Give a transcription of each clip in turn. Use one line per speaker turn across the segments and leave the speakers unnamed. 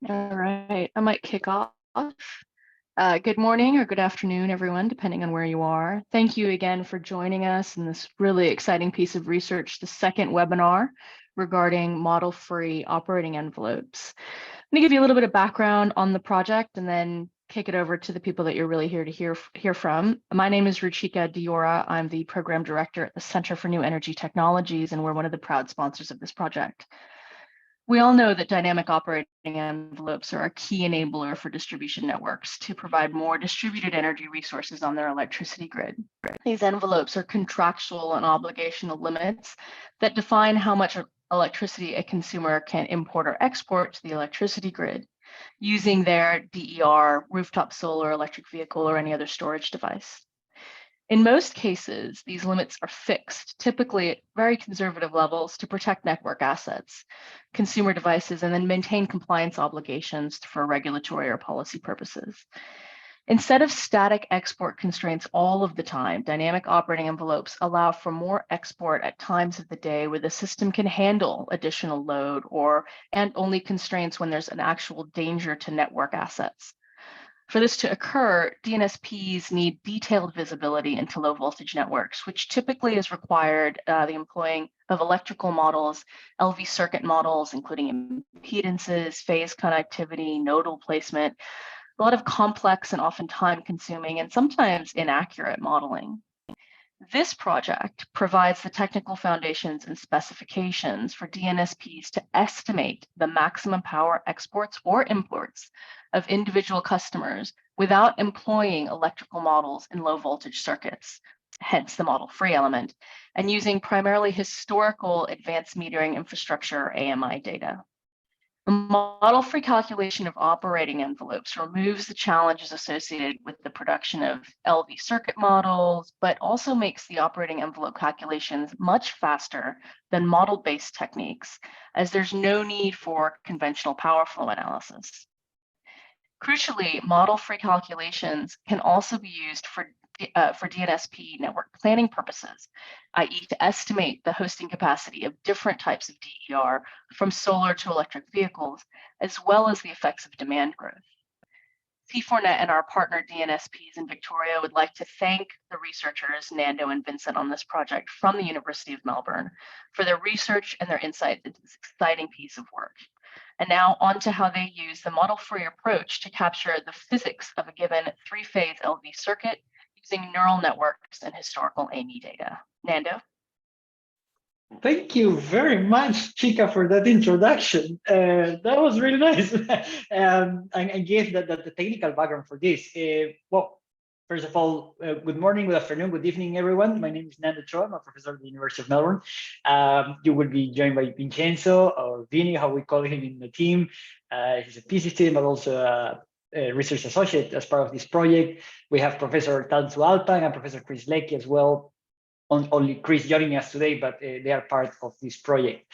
All right, I might kick off. Good morning or good afternoon, everyone, depending on where you are. Thank you again for joining us in this really exciting piece of research, the second webinar regarding model-free operating envelopes. I'm going to give you a little bit of background on the project and then kick it over to the people that you're really here to hear from. My name is Ruchika Diora. I'm the program director at the Center for New Energy Technologies, and we're one of the proud sponsors of this project. We all know that dynamic operating envelopes are a key enabler for distribution networks to provide more distributed energy resources on their electricity grid. These envelopes are contractual and obligational limits that define how much electricity a consumer can import or export to the electricity grid using their DER, rooftop solar, electric vehicle, or any other storage device. In most cases, these limits are fixed, typically at very conservative levels to protect network assets, consumer devices, and then maintain compliance obligations for regulatory or policy purposes. Instead of static export constraints all of the time, dynamic operating envelopes allow for more export at times of the day where the system can handle additional load and only constraints when there's an actual danger to network assets. For this to occur, DNSPs need detailed visibility into low voltage networks, which typically is required the employing of electrical models, LV circuit models, including impedances, phase connectivity, nodal placement, a lot of complex and often time consuming and sometimes inaccurate modeling. This project provides the technical foundations and specifications for DNSPs to estimate the maximum power exports or imports of individual customers without employing electrical models in low voltage circuits, hence the model-free element, and using primarily historical advanced metering infrastructure AMI data. The model-free calculation of operating envelopes removes the challenges associated with the production of LV circuit models, but also makes the operating envelope calculations much faster than model-based techniques, as there's no need for conventional power flow analysis. Crucially, model-free calculations can also be used for DNSP network planning purposes, i.e. to estimate the hosting capacity of different types of DER from solar to electric vehicles, as well as the effects of demand growth. C4Net and our partner DNSPs in Victoria would like to thank the researchers, Nando and Vincent, on this project from the University of Melbourne for their research and their insights into this exciting piece of work. And now on to how they use the model-free approach to capture the physics of a given three-phase LV circuit using neural networks and historical AMI data. Nando?
Thank you very much, Chica, for that introduction. That was really nice. And gave the technical background for this. Well, first of all, good morning, good afternoon, good evening, everyone. My name is Nando Ochoa. I'm a professor at the University of Melbourne. You will be joined by Vincenzo, or Vini, how we call him in the team. He's a PhD, but also a research associate as part of this project. We have Professor Tansu Alpang and Professor Chris Leckie as well. Only Chris joining us today, but they are part of this project.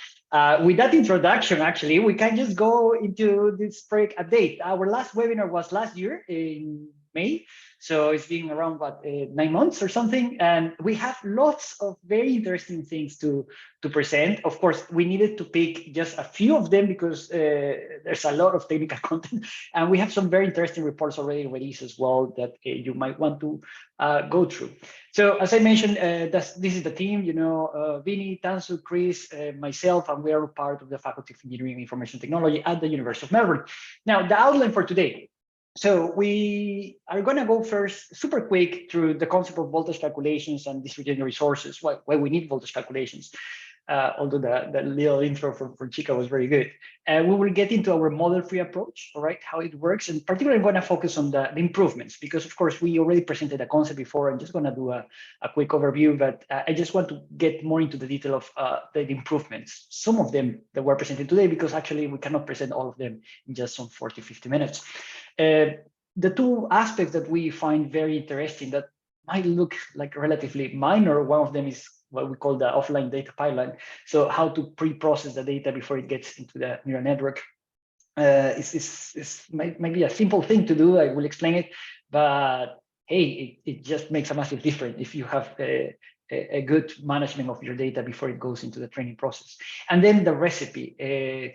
With that introduction, actually, we can just go into this project update. Our last webinar was last year in May. So it's been around, what, 9 months or something. And we have lots of very interesting things to present. Of course, we needed to pick just a few of them because there's a lot of technical content. And we have some very interesting reports already released as well that you might want to go through. So as I mentioned, this is the team, you know, Vini, Tansu, Chris, myself, and we are part of the Faculty of Engineering and Information Technology at the University of Melbourne. Now, the outline for today. So we are going to go first super quick through the concept of voltage calculations and distributed resources, why we need voltage calculations. Although the little intro from Chica was very good. We will get into our model-free approach, all right, how it works. And particularly, I'm going to focus on the improvements, because, of course, we already presented a concept before. I'm just going to do a quick overview, but I just want to get more into the detail of the improvements, some of them that were presented today, because actually we cannot present all of them in just some 40, 50 minutes. The two aspects that we find very interesting that might look like relatively minor, one of them is what we call the offline data pipeline. So how to pre-process the data before it gets into the neural network. Might be a simple thing to do. I will explain it, but hey, it just makes a massive difference if you have a good management of your data before it goes into the training process. And then the recipe.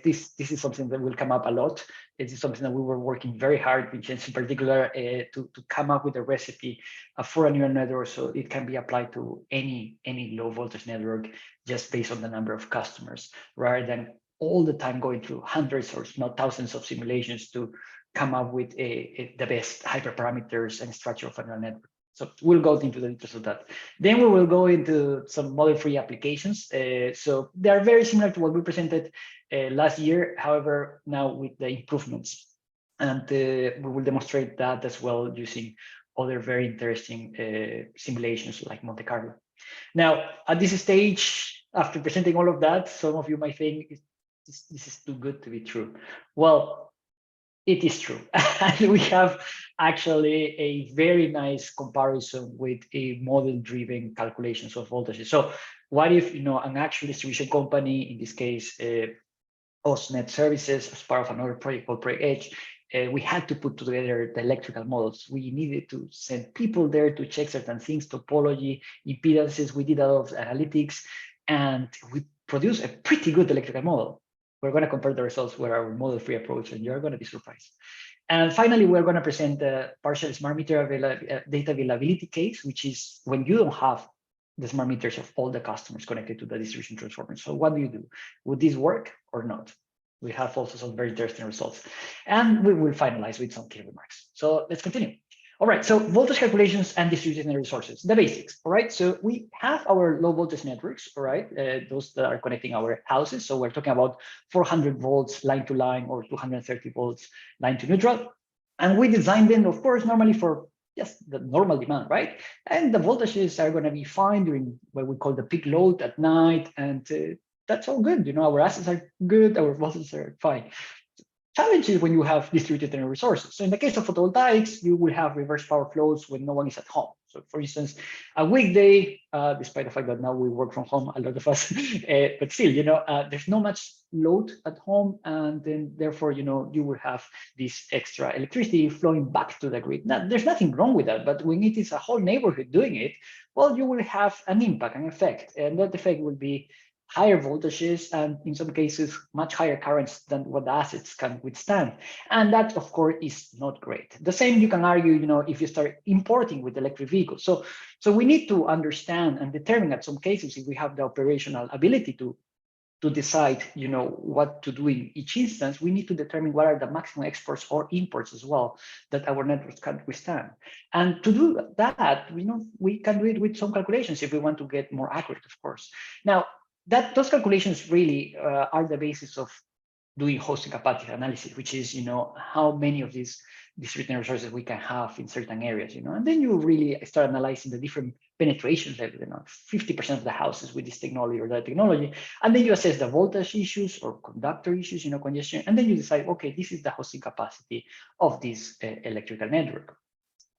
This is something that will come up a lot. This is something that we were working very hard, Vincenzo, in particular, to come up with a recipe for a neural network so it can be applied to any low voltage network just based on the number of customers, rather than all the time going through hundreds or not thousands of simulations to come up with the best hyperparameters and structure of a neural network. So we'll go into the details of that. Then we will go into some model-free applications. So they are very similar to what we presented last year, however, now with the improvements. And we will demonstrate that as well using other very interesting simulations like Monte Carlo. Now, at this stage, after presenting all of that, some of you might think this is too good to be true. Well, it is true. And we have actually a very nice comparison with a model-driven calculations of voltages. So what if, an actual distribution company, in this case, OSNet Services, as part of another project called Project Edge, we had to put together the electrical models. We needed to send people there to check certain things, topology, impedances. We did a lot of analytics, and we produced a pretty good electrical model. We're going to compare the results with our model-free approach, and you're going to be surprised. And finally, we're going to present the partial smart meter data availability case, which is when you don't have the smart meters of all the customers connected to the distribution transformer. So what do? Would this work or not? We have also some very interesting results. And we will finalize with some key remarks. So let's continue. All right, so voltage calculations and distributed resources, the basics. All right, so we have our low voltage networks, all right, those that are connecting our houses. So we're talking about 400 volts line to line or 230 volts line to neutral. And we designed them, of course, normally for just the normal demand, right? And the voltages are going to be fine during what we call the peak load at night. And that's all good. Our assets are good, our voltages are fine. Challenge is when you have distributed energy resources. So in the case of photovoltaics, you will have reverse power flows when no one is at home. So for instance, a weekday, despite the fact that now we work from home, a lot of us, but still, there's not much load at home. And then therefore, you will have this extra electricity flowing back to the grid. Now, there's nothing wrong with that, but when it is a whole neighborhood doing it, well, you will have an impact, an effect. And that effect will be higher voltages and in some cases much higher currents than what the assets can withstand. And that, of course, is not great. The same you can argue, if you start importing with electric vehicles. So we need to understand and determine at some cases if we have the operational ability to decide, what to do in each instance. We need to determine what are the maximum exports or imports as well that our networks can withstand. And to do that, we can do it with some calculations if we want to get more accurate, of course. Now, those calculations really are the basis of doing hosting capacity analysis, which is, how many of these distributed resources we can have in certain areas, and then you really start analyzing the different penetration level, 50% of the houses with this technology or that technology, and then you assess the voltage issues or conductor issues, congestion, and then you decide, okay, this is the hosting capacity of this electrical network.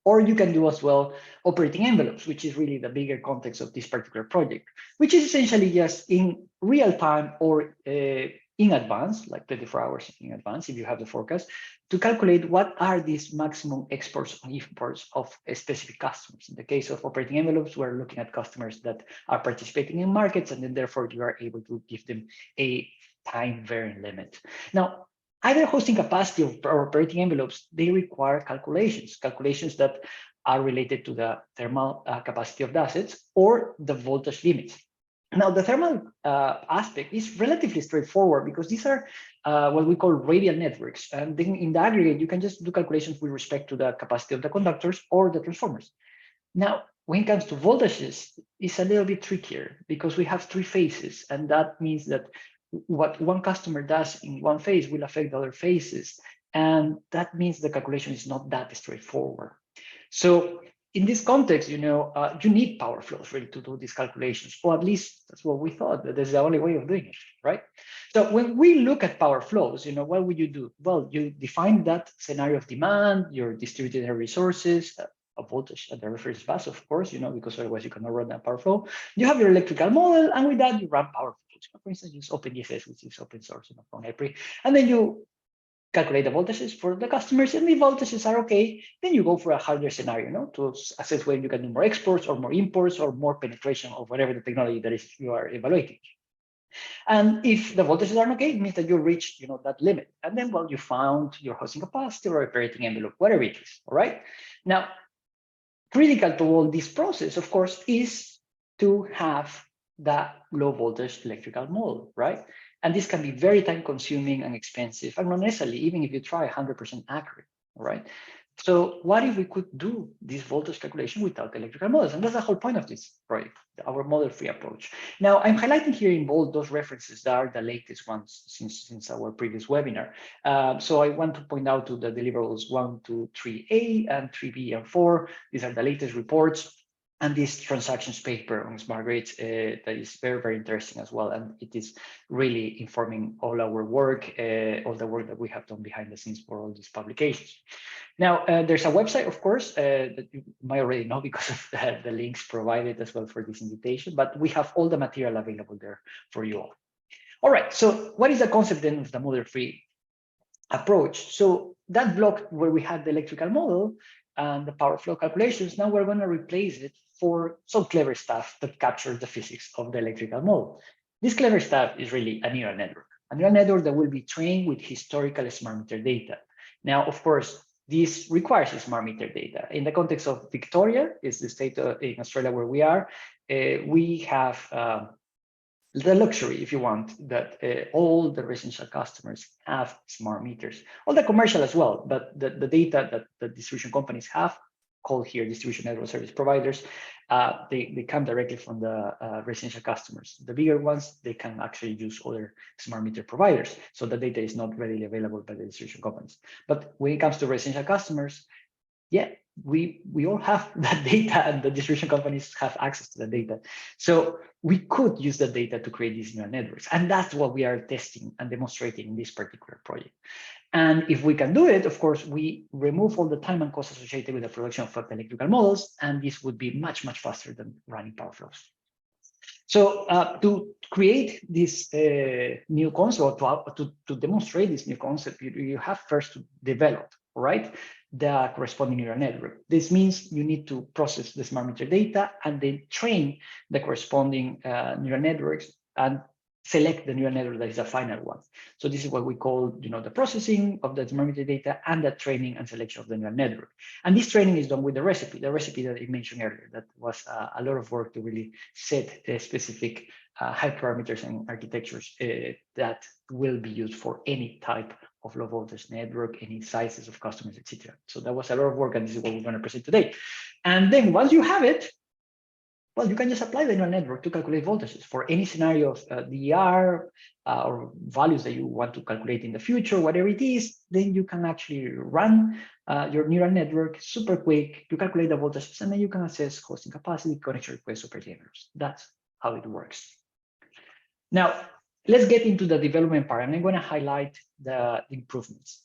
Or you can do as well operating envelopes, which is really the bigger context of this particular project, which is essentially just in real time or in advance, like 24 hours in advance, if you have the forecast, to calculate what are these maximum exports and imports of specific customers. In the case of operating envelopes, we're looking at customers that are participating in markets, and then therefore you are able to give them a time variant limit. Now, either hosting capacity or operating envelopes, they require calculations that are related to the thermal capacity of the assets or the voltage limits. Now, the thermal aspect is relatively straightforward because these are what we call radial networks. And then in the aggregate, you can just do calculations with respect to the capacity of the conductors or the transformers. Now, when it comes to voltages, it's a little bit trickier because we have three phases, and that means that what one customer does in one phase will affect the other phases. And that means the calculation is not that straightforward. So in this context, you need power flows really to do these calculations, or at least that's what we thought, that is the only way of doing it, right? So when we look at power flows, what would you do? Well, you define that scenario of demand, your distributed resources, a voltage at the reference bus, of course, because otherwise you cannot run that power flow. You have your electrical model, and with that, you run power flows. For instance, use OpenDFS, which is open source from EPRI. And then you calculate the voltages for the customers, and the voltages are okay, then you go for a harder scenario, no, to assess whether you can do more exports or more imports or more penetration of whatever the technology that is you are evaluating. And if the voltages are okay, it means that you reached, that limit. And then, well, you found your hosting capacity or operating envelope, whatever it is. All right. Now, critical to all this process, of course, is to have that low voltage electrical model, right? And this can be very time consuming and expensive, and not necessarily, even if you try 100% accurate, all right? So what if we could do this voltage calculation without electrical models? And that's the whole point of this project, our model-free approach. Now, I'm highlighting here in bold those references that are the latest ones since our previous webinar. So I want to point out to the deliverables 1, 2, 3A and 3B and 4. These are the latest reports. And this transactions paper on smart grids that is very, very interesting as well. And it is really informing all our work, all the work that we have done behind the scenes for all these publications. Now, there's a website, of course, that you might already know because of the links provided as well for this invitation, but we have all the material available there for you all. All right, so what is the concept then of the model-free approach? So that block where we had the electrical model and the power flow calculations, now we're going to replace it for some clever stuff that captures the physics of the electrical model. This clever stuff is really a neural network that will be trained with historical smart meter data. Now, of course, this requires smart meter data. In the context of Victoria, is the state in Australia where we are, we have the luxury, if you want, that all the residential customers have smart meters, all the commercial as well, but the data that the distribution companies have, called here distribution network service providers, they come directly from the residential customers. The bigger ones, they can actually use other smart meter providers, so the data is not readily available by the distribution companies. But when it comes to residential customers, yeah, we all have that data, and the distribution companies have access to the data. So we could use the data to create these neural networks. And that's what we are testing and demonstrating in this particular project. And if we can do it, of course, we remove all the time and cost associated with the production of electrical models, and this would be much, much faster than running power flows. So to create this new concept, or to demonstrate this new concept, you have first to develop, right, the corresponding neural network. This means you need to process the smart meter data and then train the corresponding neural networks and select the neural network that is the final one. So this is what we call, the processing of the smart meter data and the training and selection of the neural network. And this training is done with the recipe that I mentioned earlier. That was a lot of work to really set specific hyperparameters and architectures that will be used for any type of low voltage network, any sizes of customers, etc. So that was a lot of work, and this is what we're going to present today. And then once you have it, well, you can just apply the neural network to calculate voltages for any scenario of DER or values that you want to calculate in the future, whatever it is. Then you can actually run your neural network super quick. You calculate the voltages, and then you can assess hosting capacity, connection requests, operating envelopes. That's how it works. Now, let's get into the development part, and I'm going to highlight the improvements.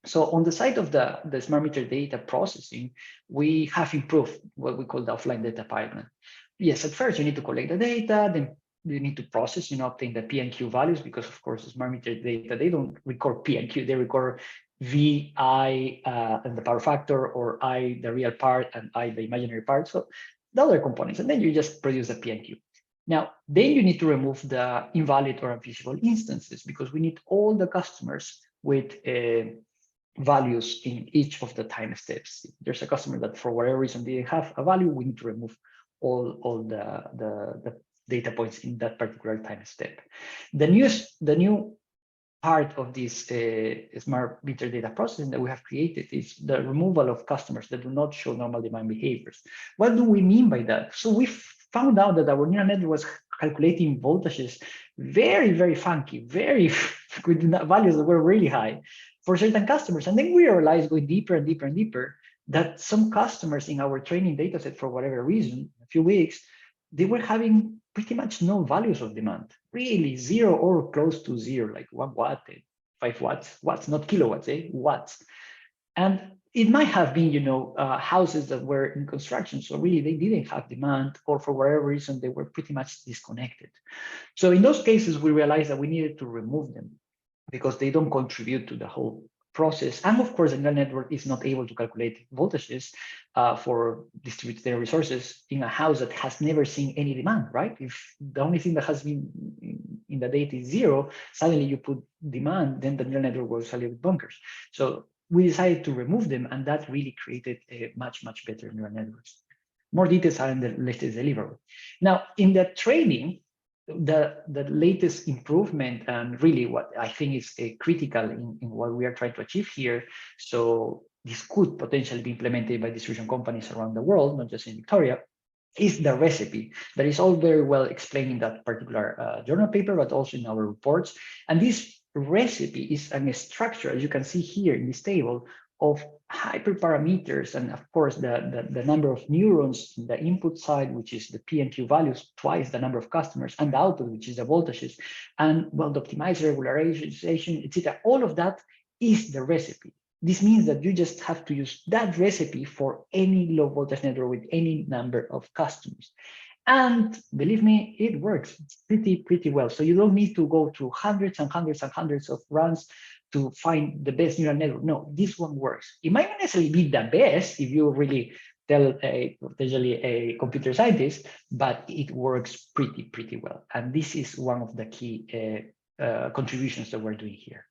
So on the side of the smart meter data processing, we have improved what we call the offline data pipeline. Yes, at first you need to collect the data, then you need to process, obtain the P and Q values, because of course the smart meter data, they don't record P and Q, they record V, I, and the power factor, or I, the real part, and I, the imaginary part. So the other components, and then you just produce the P and Q. Now, then you need to remove the invalid or unfeasible instances, because we need all the customers with values in each of the time steps. If there's a customer that for whatever reason didn't have a value, we need to remove all the data points in that particular time step. The new part of this smart meter data processing that we have created is the removal of customers that do not show normal demand behaviors. What do we mean by that? So we found out that our neural network was calculating voltages very, very funky, very with values that were really high for certain customers. And then we realized, going deeper and deeper and deeper, that some customers in our training data set, for whatever reason, a few weeks, they were having pretty much no values of demand, really zero or close to zero, like 1 watt, 5 watts, not kilowatts, watts. And it might have been, houses that were in construction, so really they didn't have demand, or for whatever reason, they were pretty much disconnected. So in those cases, we realized that we needed to remove them, because they don't contribute to the whole process. And of course, the neural network is not able to calculate voltages for distributed data resources in a house that has never seen any demand, right? If the only thing that has been in the data is zero, suddenly you put demand, then the neural network goes a little bit bonkers. So we decided to remove them, and that really created a much, much better neural networks. More details are in the latest deliverable. Now, in the training, the latest improvement, and really what I think is critical in what we are trying to achieve here, so this could potentially be implemented by distribution companies around the world, not just in Victoria, is the recipe that is all very well explained in that particular journal paper, but also in our reports. And this recipe is a structure, as you can see here in this table, of hyperparameters, and of course the number of neurons in the input side, which is the P and Q values, twice the number of customers, and the output, which is the voltages, and well, the optimizer, regularization, etc. All of that is the recipe. This means that you just have to use that recipe for any low voltage network with any number of customers. And believe me, it works pretty well. So you don't need to go through hundreds and hundreds and hundreds of runs to find the best neural network. No, this one works. It might not necessarily be the best if you really tell potentially a computer scientist, but it works pretty well. And this is one of the key contributions that we're doing here.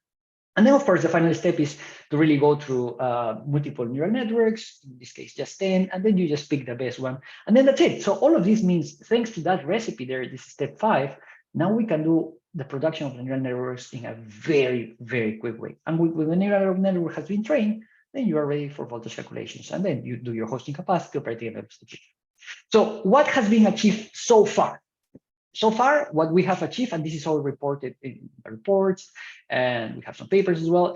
And then, of course, the final step is to really go through multiple neural networks, in this case, just 10, and then you just pick the best one. And then that's it. So all of this means, thanks to that recipe there, this is step 5, now we can do the production of the neural networks in a very quick way. And when the neural network has been trained, then you are ready for voltage calculations. And then you do your hosting capacity, operating envelopes. So what has been achieved so far? So far, what we have achieved, and this is all reported in the reports, and we have some papers as well.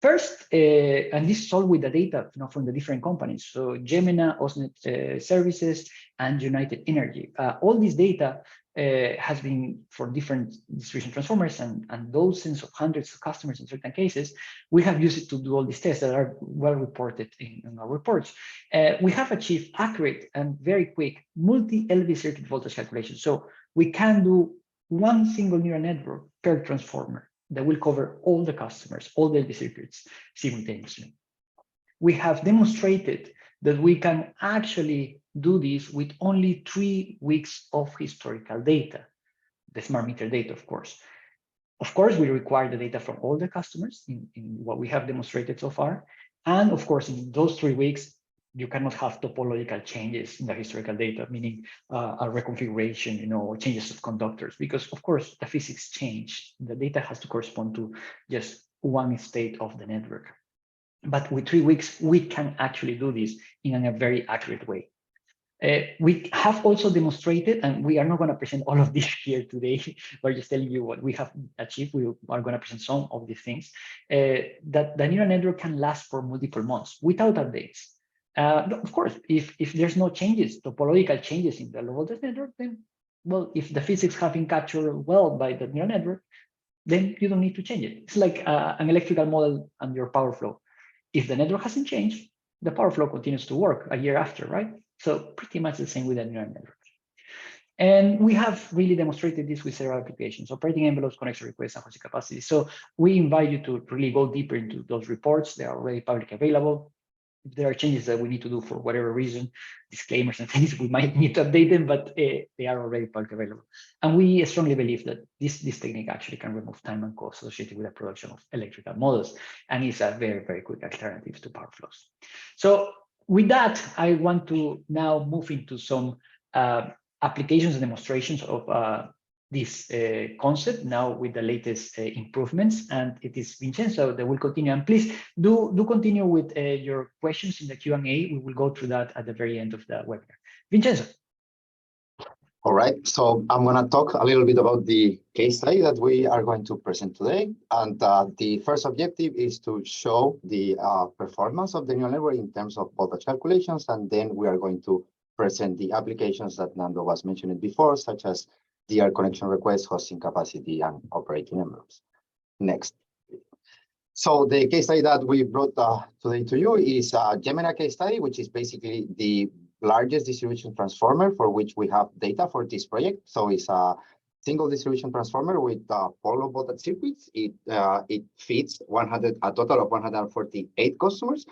First, and this is all with the data from the different companies. So Gemina, Osnet Services, and United Energy. All this data has been for different distribution transformers and dozens of hundreds of customers in certain cases. We have used it to do all these tests that are well reported in our reports. We have achieved accurate and very quick multi-LV circuit voltage calculations. So we can do one single neural network per transformer that will cover all the customers, all the LV circuits simultaneously. We have demonstrated that we can actually do this with only 3 weeks of historical data, the smart meter data, of course. Of course, we require the data from all the customers in what we have demonstrated so far. And of course, in those 3 weeks, you cannot have topological changes in the historical data, meaning a reconfiguration, or changes of conductors, because of course, the physics change. The data has to correspond to just one state of the network. But with 3 weeks, we can actually do this in a very accurate way. We have also demonstrated, and we are not going to present all of this here today, we're just telling you what we have achieved. We are going to present some of these things, that the neural network can last for multiple months without updates. Of course, if there's no changes, topological changes in the low voltage network, then, well, if the physics have been captured well by the neural network, then you don't need to change it. It's like an electrical model and your power flow. If the network hasn't changed, the power flow continues to work a year after, right? So pretty much the same with the neural network. And we have really demonstrated this with several applications, operating envelopes, connection requests, and hosting capacity. So we invite you to really go deeper into those reports. They are already publicly available. If there are changes that we need to do for whatever reason, disclaimers and things, we might need to update them, but they are already publicly available. And we strongly believe that this technique actually can remove time and cost associated with the production of electrical models, and is a very quick alternative to power flows. So with that, I want to now move into some applications and demonstrations of this concept now with the latest improvements, and it is Vincenzo that will continue. And please do continue with your questions in the Q&A. We will go through that at the very end of the webinar. Vincenzo.
All right, so I'm going to talk a little bit about the case study that we are going to present today. And the first objective is to show the performance of the neural network in terms of voltage calculations. And then we are going to present the applications that Nando was mentioning before, such as DR connection requests, hosting capacity, and operating envelopes. Next. So the case study that we brought today to you is a Gemina case study, which is basically the largest distribution transformer for which we have data for this project. So it's single distribution transformer with 4 low voltage circuits. It feeds a total of 148 customers,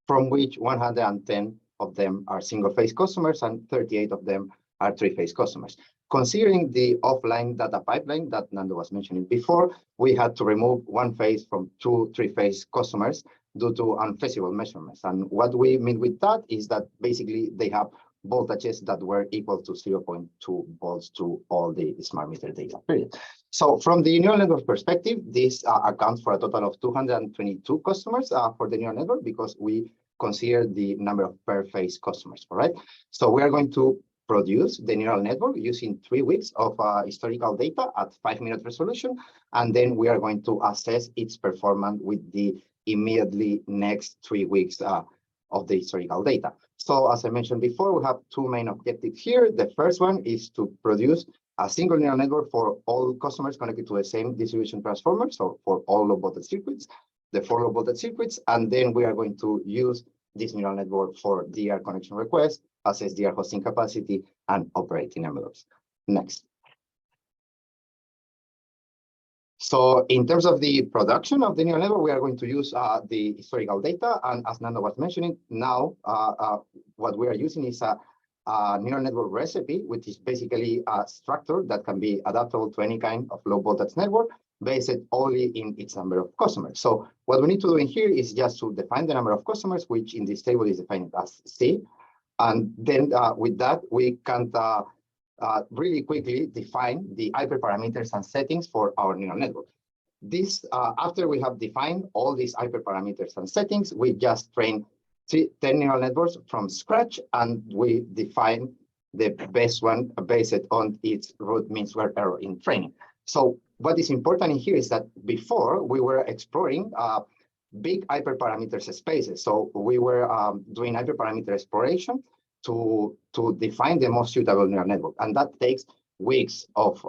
from which 110 of them are single phase customers and 38 of them are 3-phase customers. Considering the offline data pipeline that Nando was mentioning before, we had to remove 1 phase from 2 3-phase customers due to unfeasible measurements. And what we mean with that is that basically they have voltages that were equal to 0.2 volts to all the smart meter data, period. So from the neural network perspective, this accounts for a total of 222 customers for the neural network, because we consider the number of per phase customers, all right? So we are going to produce the neural network using 3 weeks of historical data at 5-minute resolution, and then we are going to assess its performance with the immediately next 3 weeks of the historical data. So as I mentioned before, we have 2 main objectives here. The first one is to produce a single neural network for all customers connected to the same distribution transformer, so for all low voltage circuits, the 4 low voltage circuits, and then we are going to use this neural network for DR connection requests, assess DR hosting capacity, and operating envelopes. Next. So in terms of the production of the neural network, we are going to use the historical data. And as Nando was mentioning, now what we are using is a neural network recipe, which is basically a structure that can be adaptable to any kind of low voltage network based only in its number of customers. So what we need to do in here is just to define the number of customers, which in this table is defined as C. And then with that, we can really quickly define the hyperparameters and settings for our neural network. This, after we have defined all these hyperparameters and settings, we just train 10 neural networks from scratch, and we define the best one based on its root mean square error in training. So what is important in here is that before we were exploring big hyperparameter spaces. So we were doing hyperparameter exploration to define the most suitable neural network. And that takes weeks of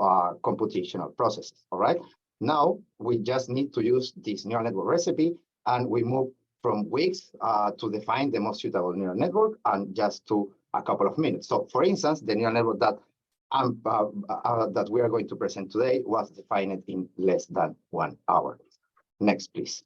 computational processes, all right? Now, we just need to use this neural network recipe, and we move from weeks to define the most suitable neural network, and just to a couple of minutes. So for instance, the neural network that we are going to present today was defined in less than 1 hour. Next, please.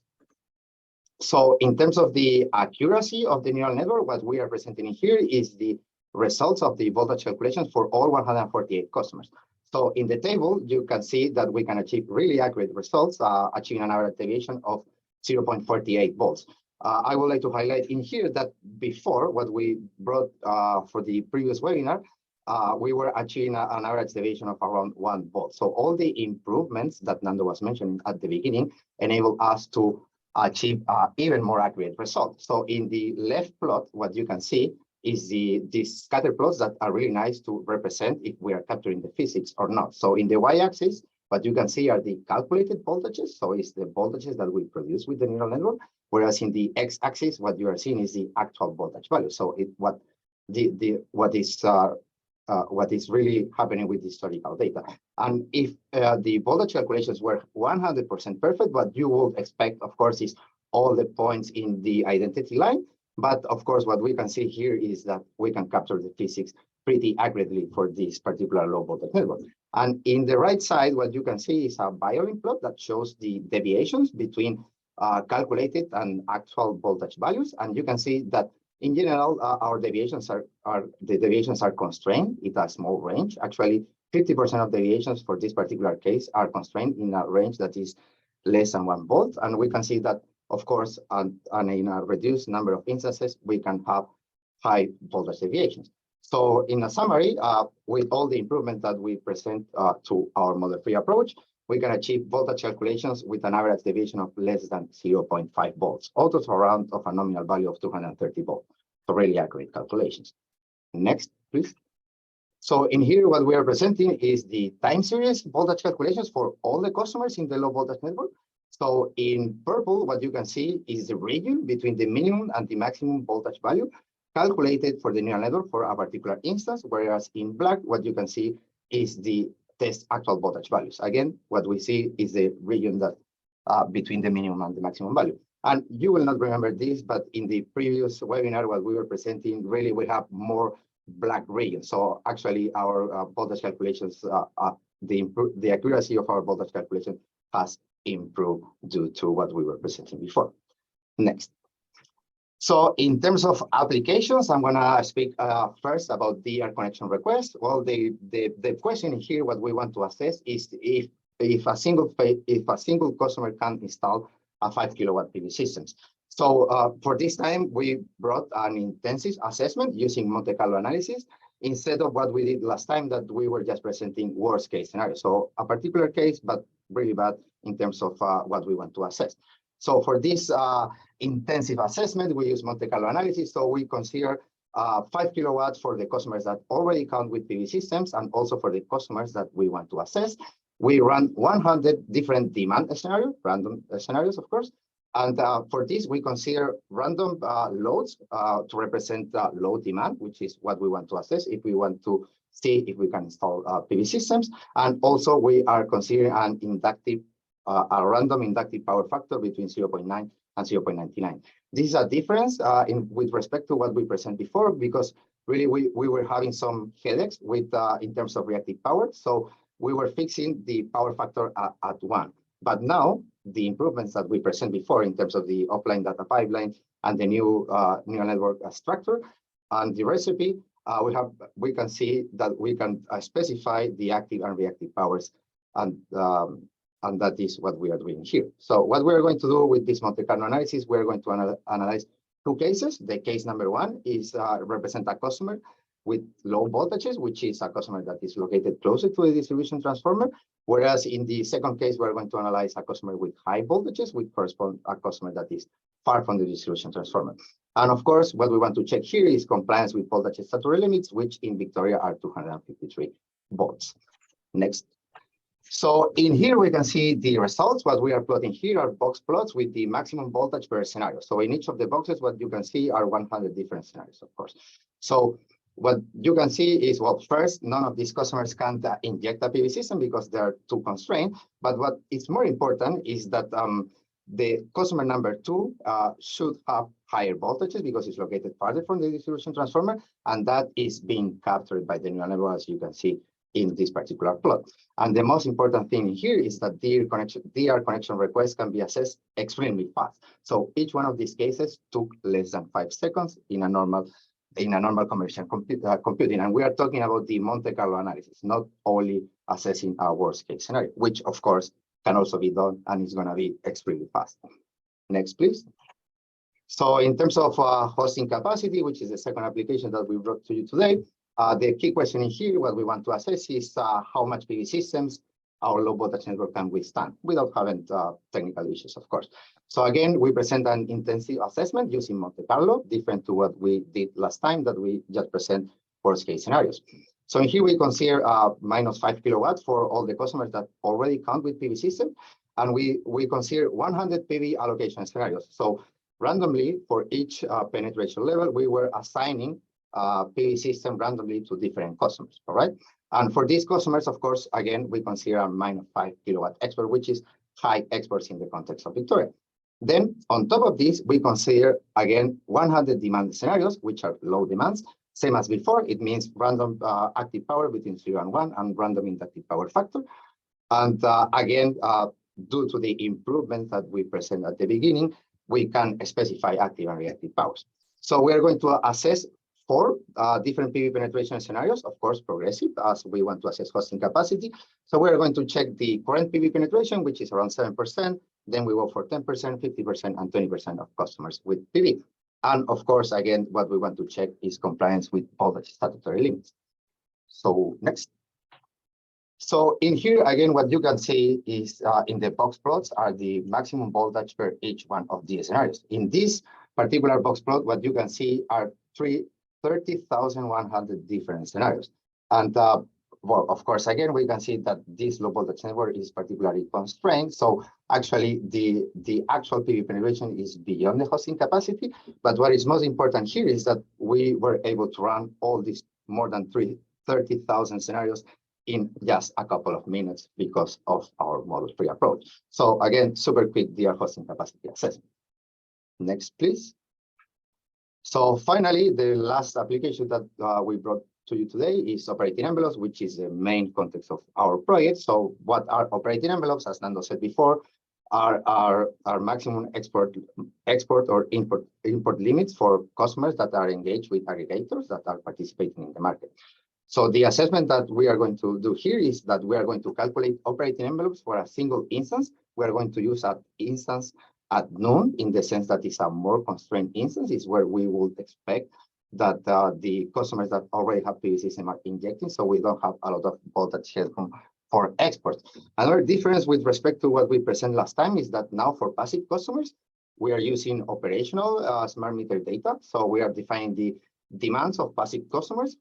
So in terms of the accuracy of the neural network, what we are presenting here is the results of the voltage calculations for all 148 customers. So in the table, you can see that we can achieve really accurate results, achieving an average deviation of 0.48 volts. I would like to highlight in here that before, what we brought for the previous webinar, we were achieving an average deviation of around 1 volt. So all the improvements that Nando was mentioning at the beginning enable us to achieve even more accurate results. So in the left plot, what you can see is these scatter plots that are really nice to represent if we are capturing the physics or not. So in the y-axis, what you can see are the calculated voltages. So it's the voltages that we produce with the neural network. Whereas in the x-axis, what you are seeing is the actual voltage value. So what is really happening with historical data. And if the voltage calculations were 100% perfect, what you would expect, of course, is all the points in the identity line. But of course, what we can see here is that we can capture the physics pretty accurately for this particular low voltage network. And in the right side, what you can see is a violin plot that shows the deviations between calculated and actual voltage values. And you can see that in general, our deviations are constrained in a small range. Actually, 50% of deviations for this particular case are constrained in a range that is less than 1 volt. And we can see that, of course, and in a reduced number of instances, we can have high voltage deviations. So in a summary, with all the improvement that we present to our model-free approach, we can achieve voltage calculations with an average deviation of less than 0.5 volts, out of around of a nominal value of 230 volts. So really accurate calculations. Next, please. So in here, what we are presenting is the time series voltage calculations for all the customers in the low voltage network. So in purple, what you can see is the region between the minimum and the maximum voltage value calculated for the neural network for a particular instance, whereas in black, what you can see is the test actual voltage values. Again, what we see is the region that between the minimum and the maximum value. And you will not remember this, but in the previous webinar, what we were presenting, really we have more black regions. So actually our voltage calculations the accuracy of our voltage calculation has improved due to what we were presenting before. Next. So in terms of applications, I'm going to speak first about DR connection request. Well, the question here, what we want to assess is if a single customer can install a 5 kilowatt PV systems. So for this time, we brought an intensive assessment using Monte Carlo analysis instead of what we did last time that we were just presenting worst case scenario. So a particular case, but really bad in terms of what we want to assess. So for this intensive assessment, we use Monte Carlo analysis. So we consider 5 kilowatts for the customers that already count with PV systems and also for the customers that we want to assess. We run 100 different demand scenarios, random scenarios, of course. And for this, we consider random loads to represent load demand, which is what we want to assess if we want to see if we can install PV systems. And also, we are considering an inductive, a random inductive power factor between 0.9 and 0.99. This is a difference with respect to what we presented before, because really we were having some headaches with in terms of reactive power. So we were fixing the power factor at 1. But now, the improvements that we presented before in terms of the offline data pipeline and the new neural network structure and the recipe, we can see that we can specify the active and reactive powers, and that is what we are doing here. So what we are going to do with this Monte Carlo analysis, we are going to analyze 2 cases. The case number 1 is represent a customer with low voltages, which is a customer that is located closer to a distribution transformer. Whereas in the second case, we're going to analyze a customer with high voltages, which correspond a customer that is far from the distribution transformer. And of course, what we want to check here is compliance with voltage statutory limits, which in Victoria are 253 volts. Next. So in here, we can see the results. What we are plotting here are box plots with the maximum voltage per scenario. So in each of the boxes, what you can see are 100 different scenarios, of course. So what you can see is, well, first, none of these customers can inject a PV system because they're too constrained. But what is more important is that the customer number 2 should have higher voltages because it's located farther from the distribution transformer, and that is being captured by the neural network, as you can see in this particular plot. And the most important thing here is that DR connection requests can be assessed extremely fast. So each one of these cases took less than 5 seconds in a normal commercial computing. And we are talking about the Monte Carlo analysis, not only assessing our worst case scenario, which of course can also be done and is going to be extremely fast. Next, please. So in terms of hosting capacity, which is the second application that we brought to you today, the key question in here, what we want to assess is how much PV systems our low voltage network can withstand without having technical issues, of course. So again, we present an intensive assessment using Monte Carlo, different to what we did last time that we just present worst case scenarios. So in here we consider minus 5 kilowatts for all the customers that already count with PV system, and we consider 100 PV allocation scenarios. So randomly for each penetration level, we were assigning PV system randomly to different customers, all right? And for these customers, of course, again, we consider a minus 5 kilowatt export, which is high exports in the context of Victoria. Then on top of this, we consider, again, 100 demand scenarios, which are low demands. Same as before, it means random active power between 0 and 1 and random inductive power factor. And again, due to the improvements that we present at the beginning, we can specify active and reactive powers. So we are going to assess 4 different PV penetration scenarios, of course, progressive, as we want to assess hosting capacity. So we're going to check the current PV penetration, which is around 7%. Then we go for 10%, 50%, and 20% of customers with PV. And of course, again, what we want to check is compliance with all the statutory limits. So next. So in here, again, what you can see is in the box plots are the maximum voltage per each one of the scenarios. In this particular box plot, what you can see are 30,100 different scenarios. And well, of course, again, we can see that this low voltage network is particularly constrained. So actually, the actual PV penetration is beyond the hosting capacity. But what is most important here is that we were able to run all these more than 30,000 scenarios in just a couple of minutes because of our model-free approach. So again, super quick DR hosting capacity assessment. Next, please. So finally, the last application that we brought to you today is operating envelopes, which is the main context of our project. So what are operating envelopes? As Nando said before, are our maximum export or import limits for customers that are engaged with aggregators that are participating in the market. So the assessment that we are going to do here is that we are going to calculate operating envelopes for a single instance. We are going to use that instance at noon, in the sense that it's a more constrained instance, is where we would expect that the customers that already have PV system are injecting, so we don't have a lot of voltage headroom for exports. Another difference with respect to what we presented last time is that now for passive customers, we are using operational smart meter data. So we are defining the demands of passive customers.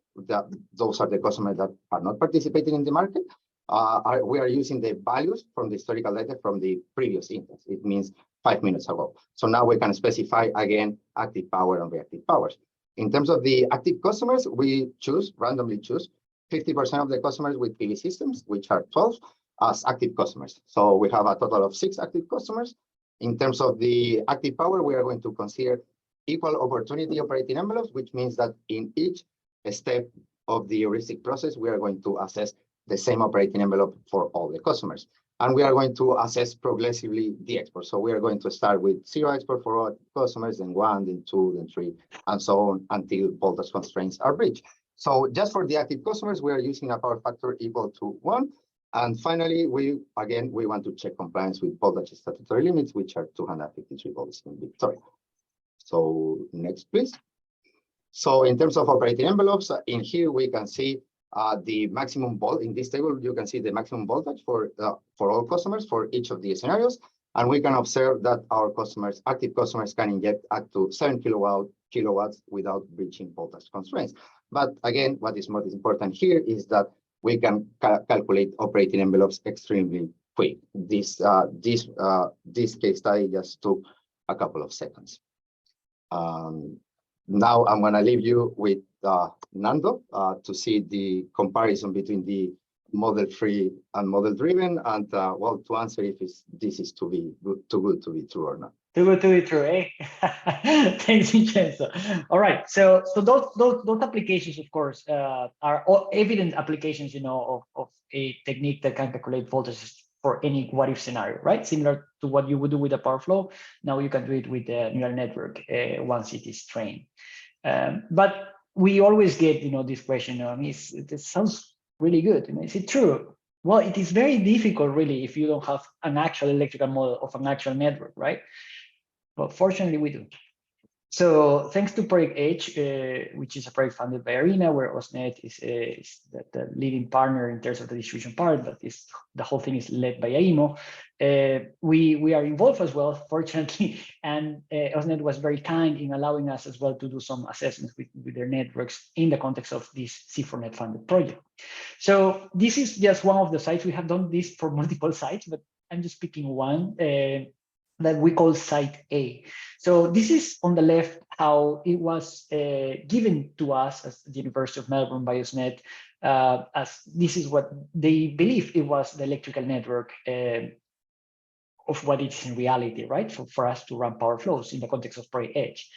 Those are the customers that are not participating in the market. We are using the values from the historical data from the previous instance. It means 5 minutes ago. So now we can specify again active power and reactive powers. In terms of the active customers, we randomly choose 50% of the customers with PV systems, which are 12, as active customers. So we have a total of 6 active customers. In terms of the active power, we are going to consider equal opportunity operating envelopes, which means that in each step of the heuristic process, we are going to assess the same operating envelope for all the customers. And we are going to assess progressively the export. So we are going to start with 0 export for all customers, then 1, then 2, then 3, and so on until voltage constraints are reached. So just for the active customers, we are using a power factor equal to 1. And finally, we want to check compliance with voltage statutory limits, which are 253 volts in Victoria. So next, please. So in terms of operating envelopes, in here we can see the maximum volt. In this table, you can see the maximum voltage for all customers for each of the scenarios. And we can observe that our customers, active customers, can inject up to 7 kilowatts without reaching voltage constraints. But again, what is most important here is that we can calculate operating envelopes extremely quick. This case study just took a couple of seconds. Now I'm going to leave you with Nando to see the comparison between the model-free and model-driven, and well, to answer if this is too good to be true or not.
Too good to be true, eh? Thanks, Vincenzo. All right, so those applications, of course, are all evident applications, of a technique that can calculate voltages for any what-if scenario, right? Similar to what you would do with a power flow. Now you can do it with the neural network once it is trained. But we always get, this question. It sounds really good. Is it true? Well, it is very difficult, really, if you don't have an actual electrical model of an actual network, right? But fortunately, we do. So thanks to Project H, which is a project funded by ARENA, where OSNet is the leading partner in terms of the distribution part, but the whole thing is led by AIMO. We are involved as well, fortunately, and OSNet was very kind in allowing us as well to do some assessments with their networks in the context of this C4Net funded project. So this is just one of the sites. We have done this for multiple sites, but I'm just picking one that we call Site A. So this is on the left how it was given to us as the University of Melbourne by OSNet, as this is what they believe it was the electrical network of what it is in reality, right? For us to run power flows in the context of Project Edge.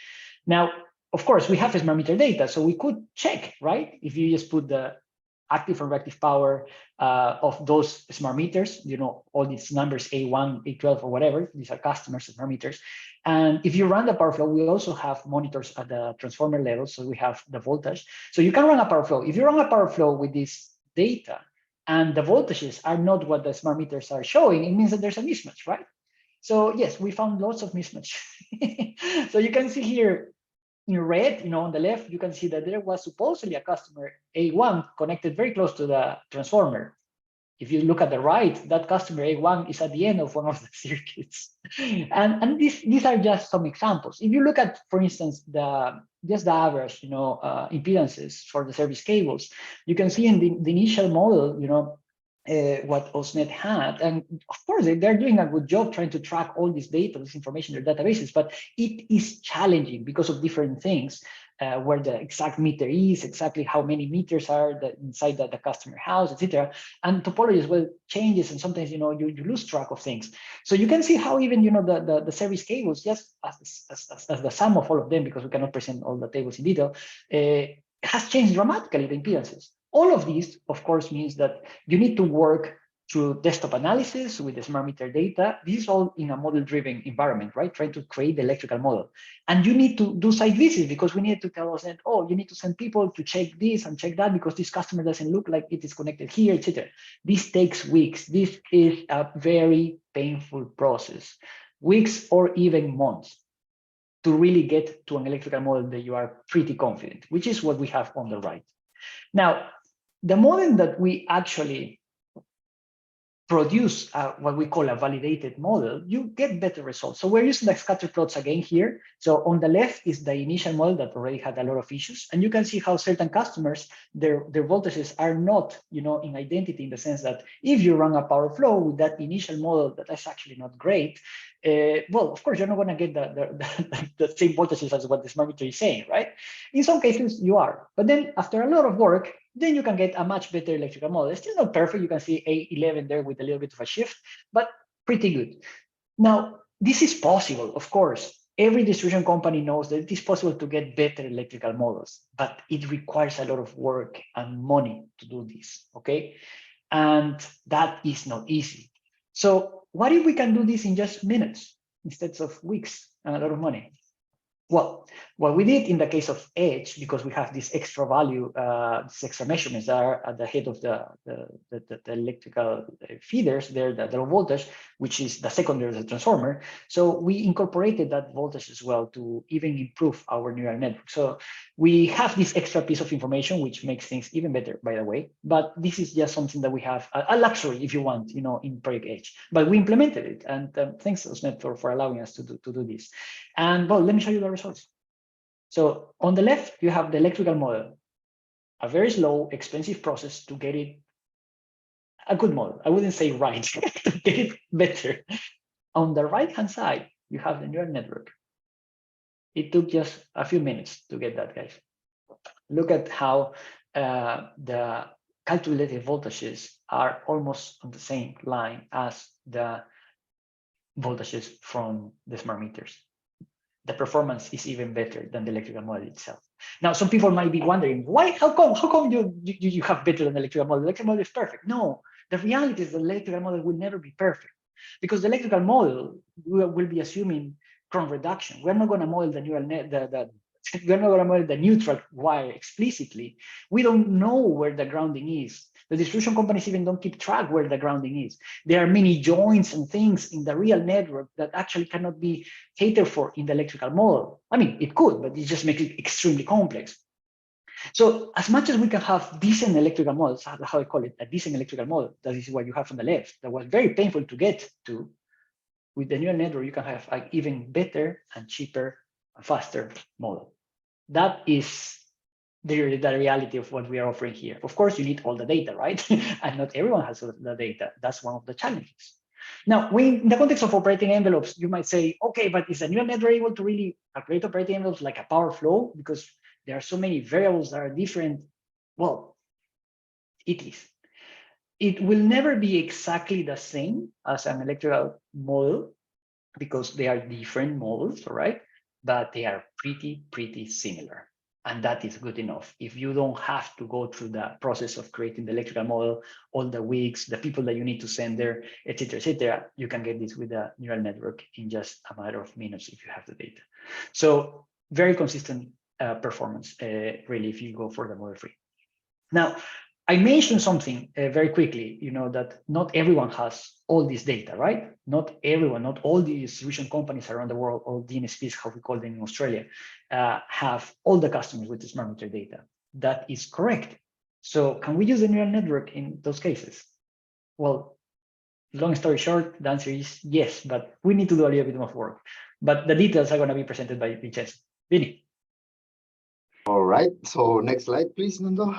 Now, of course, we have smart meter data, so we could check, right? If you just put the active and reactive power of those smart meters, all these numbers, A1, A12, or whatever, these are customers' smart meters. And if you run the power flow, we also have monitors at the transformer level, so we have the voltage. So you can run a power flow. If you run a power flow with this data and the voltages are not what the smart meters are showing, it means that there's a mismatch, right? So yes, we found lots of mismatch. So you can see here, in red, on the left, you can see that there was supposedly a customer A1 connected very close to the transformer. If you look at the right, that customer A1 is at the end of one of the circuits. And these are just some examples. If you look at, for instance, just the average, impedances for the service cables, you can see in the initial model, what OSNet had. And of course, they're doing a good job trying to track all this data, this information in their databases, but it is challenging because of different things, where the exact meter is, exactly how many meters are inside the customer house, etc. And topology as well changes, and sometimes, you lose track of things. So you can see how even, the service cables, just as the sum of all of them, because we cannot present all the tables in detail, has changed dramatically the impedances. All of these, of course, means that you need to work through desktop analysis with the smart meter data. This is all in a model-driven environment, right? Trying to create the electrical model. And you need to do site visits because we need to tell us that, oh, you need to send people to check this and check that because this customer doesn't look like it is connected here, etc. This takes weeks. This is a very painful process, weeks or even months, to really get to an electrical model that you are pretty confident, which is what we have on the right. Now, the model that we actually produce what we call a validated model, you get better results. So we're using the scatter plots again here. So on the left is the initial model that already had a lot of issues. And you can see how certain customers, their voltages are not, in identity, in the sense that if you run a power flow with that initial model that is actually not great, well, of course, you're not going to get the same voltages as what the smart meter is saying, right? In some cases, you are. But then after a lot of work, then you can get a much better electrical model. It's still not perfect. You can see A11 there with a little bit of a shift, but pretty good. Now, this is possible, of course. Every distribution company knows that it is possible to get better electrical models, but it requires a lot of work and money to do this, okay? And that is not easy. So what if we can do this in just minutes instead of weeks and a lot of money? Well, what we did in the case of edge, because we have this extra value, these extra measurements that are at the head of the electrical feeders there, the low voltage, which is the secondary of the transformer. So we incorporated that voltage as well to even improve our neural network. So we have this extra piece of information, which makes things even better, by the way. But this is just something that we have, a luxury, if you want, in Project Edge. But we implemented it, and thanks, Osmet, for allowing us to do this. And well, let me show you the results. So on the left, you have the electrical model, a very slow, expensive process to get it a good model. I wouldn't say right, to get it better. On the right-hand side, you have the neural network. It took just a few minutes to get that, guys. Look at how the calculated voltages are almost on the same line as the voltages from the smart meters. The performance is even better than the electrical model itself. Now, some people might be wondering, why? How come you have better than the electrical model? The electrical model is perfect. No, the reality is the electrical model will never be perfect, because the electrical model will be assuming current reduction. We're not going to model the neural net, we're not going to model the neutral wire explicitly. We don't know where the grounding is. The distribution companies even don't keep track where the grounding is. There are many joints and things in the real network that actually cannot be catered for in the electrical model. I mean, it could, but it just makes it extremely complex. So as much as we can have decent electrical models, how I call it, a decent electrical model, that is what you have on the left, that was very painful to get to, with the neural network, you can have an even better and cheaper and faster model. That is the reality of what we are offering here. Of course, you need all the data, right? And not everyone has the data. That's one of the challenges. Now, in the context of operating envelopes, you might say, okay, but is a neural network able to really calculate operating envelopes like a power flow? Because there are so many variables that are different. Well, it is. It will never be exactly the same as an electrical model, because they are different models, right? But they are pretty similar. And that is good enough. If you don't have to go through the process of creating the electrical model, all the weeks, the people that you need to send there, etc., you can get this with a neural network in just a matter of minutes if you have the data. So very consistent performance, really, if you go for the model free. Now, I mentioned something very quickly, that not everyone has all this data, right? Not everyone, not all the distribution companies around the world, or DNSPs, how we call them in Australia, have all the customers with the smart meter data. That is correct. So can we use the neural network in those cases? Well, long story short, the answer is yes, but we need to do a little bit more work. But the details are going to be presented by Vincenzo. Vinny.
All right, so next slide, please, Nando.